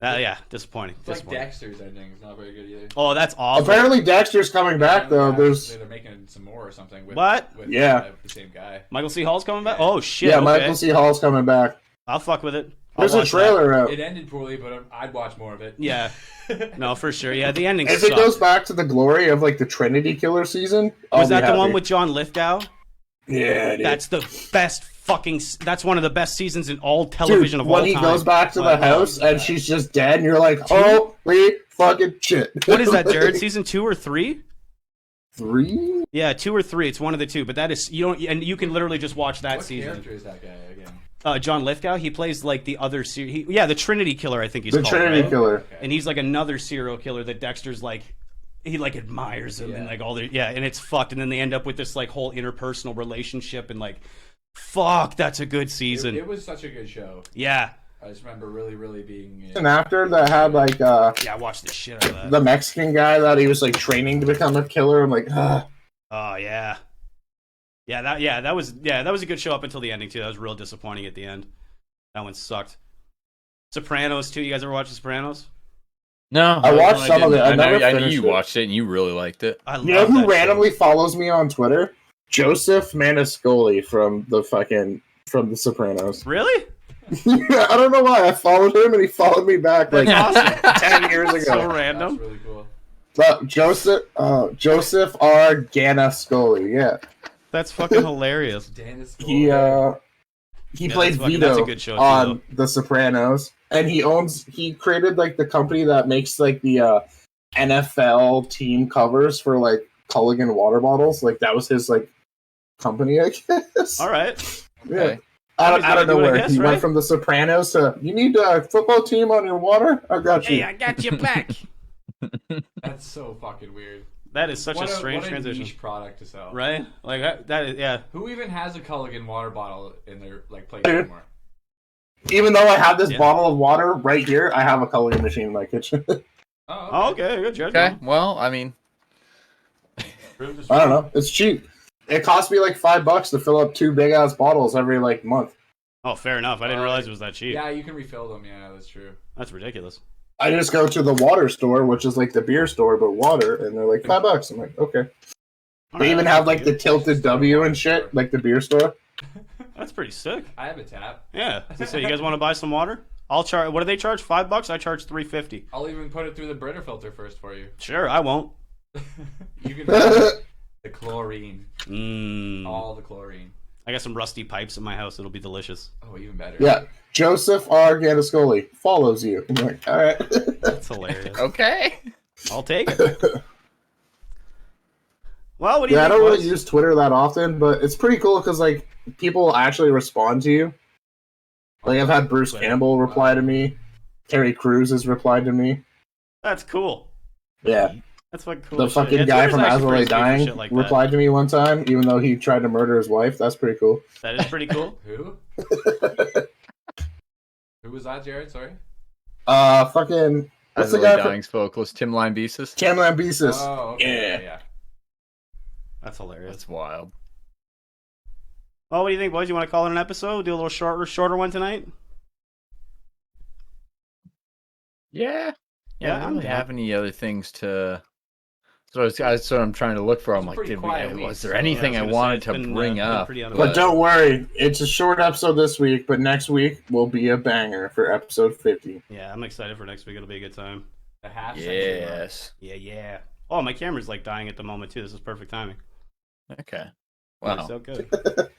Yeah, disappointing. It's like Disappointing. Dexter's ending. It's not very good either. Oh, that's awful. Apparently Dexter's coming back though. Yeah, There's they're making some more or something. With, What? With, Yeah. the same guy. Michael C. Hall's coming back. Yeah. Oh shit. yeah, okay. Michael C. Hall's coming back. I'll fuck with it. I'll There's a watch trailer out. It ended poorly, but I'd watch more of it. that. Yeah. No, for sure. Yeah, the ending If sucked. it goes back to the glory of like the Trinity Killer season, Was I'll that be the one happy. with John Lithgow? Yeah, dude. That's the best fucking. That's one of the best seasons in all television Dude, of all when time. he goes back to the Wow. house and she's just dead, and you're like, holy fucking shit. What is that, Jared? Season 2 or 3? 3? Yeah, 2 or 3. It's one of the two. But that is you don't, and you can literally just watch that What season. character is that guy again? John Lithgow. He plays like the other series. Yeah, the Trinity Killer. I think he's The called. Trinity right? Killer. And he's like another serial killer that Dexter's like. He like admires him and Yeah. like all the and it's fucked, and then they end up with this like whole interpersonal relationship and like, fuck, that's a good season. It was such a good show. Yeah, I just remember really being. An actor that had like yeah, I watched the shit out of that. the Mexican guy that he was like training to become a killer. I'm like, Oh yeah, that was a good show up until the ending too. That was real disappointing at the end. That one sucked. Sopranos too. You guys ever watch The Sopranos? No, I watched some of didn't. it. I know, never I knew finished you it. watched it and you really liked it. I love you know who that randomly show. follows me on Twitter? Joseph Maniscalco from The Sopranos. Really? I don't know why. I followed him and he followed me back like That's awesome. 10 years ago. So That's random. really cool. But Joseph R. Ganascoli, yeah. That's fucking hilarious. Dennis. He Yeah, played that's fucking- Vito that's a good show, too, on The Sopranos, and he created like the company that makes like the NFL team covers for like Culligan water bottles. Like that was his like company, I guess. All right. Yeah. Okay. Out He's gotta of do it, I nowhere, guess, he right? went from The Sopranos to you need a football team on your water. I got you. Hey, I got you back. That's so fucking weird. That is such What a strange what a transition, niche product to sell. right? Like that is yeah. Who even has a Culligan water bottle in their like place Dude. anymore? Even though I have this Yeah. bottle of water right here, I have a Culligan machine in my kitchen. Oh, okay, good judgment. Okay, well, I mean, I don't know. It's cheap. It cost me like $5 to fill up 2 big ass bottles every like month. Oh, fair enough. I didn't realize it was that cheap. Yeah, you can refill them. Yeah, that's true. That's ridiculous. I just go to the water store, which is like the beer store, but water, and they're like $5. I'm like, okay. They even have like the tilted W and shit, like the beer store. That's pretty sick. I have a tap. Yeah. So you guys want to buy some water? I'll charge. What do they charge? $5? I charge $3.50. I'll even put it through the Brita filter first for you. Sure, I won't. You can have the chlorine. All the chlorine. I got some rusty pipes in my house. It'll be delicious. Oh, even better. Yeah, Joseph R. Gandascoli follows you. I'm like, all right. That's hilarious. Okay. I'll take it. Well, what do you Yeah, I think? don't really boys? use Twitter that often, but it's pretty cool because like people actually respond to you. Like I've had Bruce Twitter. Campbell reply to me. Terry Crews has replied to me. That's cool. Yeah, That's fucking cool. the shit. fucking Yeah, guy Twitter's from actually As I pretty Lay sweet for Dying shit like that. replied to me one time, even though he tried to murder his wife. That's pretty cool. That is pretty cool. Who? Who was that, Jared? Sorry. Fucking what's As the the guy from Dying's vocalist, Tim Limebesis. Cam Lambesis? Oh, okay. Yeah. That's hilarious. That's wild. Well, what do you think, boys? You want to call it an episode? Do a little shorter one tonight? Yeah. Yeah, I don't I'm really down. have any other things to. That's what I'm trying to look for. I'm It's a like, pretty quiet week, was there so- anything Yeah, I was gonna wanted say, to it's been, bring been up? pretty But uneventful. don't worry, it's a short episode this week, but next week will be a banger for episode 50. Yeah, I'm excited for next week. It'll be a good time. The half century mark. Yes. Yeah. Oh, my camera's like dying at the moment too. This is perfect timing. Okay. Works Wow. out good.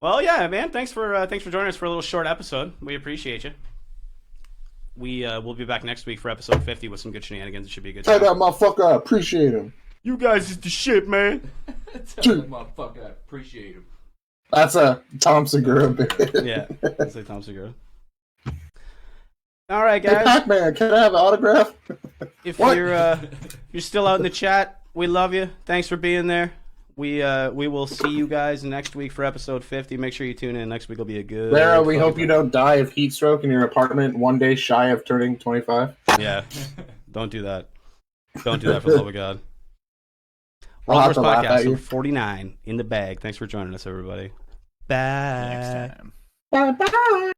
Well, yeah, man. Thanks for joining us for a little short episode. We appreciate you. We'll be back next week for episode 50 with some good shenanigans. It should be a good Tell time. that motherfucker I appreciate him. You guys is the shit, man. Tell that motherfucker I appreciate him. That's a Tom Segura bit. Yeah, that's like Tom Segura. All right, Hey, guys. Pac-Man, can I have an autograph? If What? you're still out in the chat, we love you. Thanks for being there. We will see you guys next week for episode 50. Make sure you tune in. Next week will be a good. Lara, we fucking hope you time. don't die of heat stroke in your apartment one day shy of turning 25. Yeah, don't do that. Don't do that for the love of God. I'll World have to Wars laugh Podcast, at you. number 49 in the bag. Thanks for joining us, everybody. Bye. Next time. Bye-bye.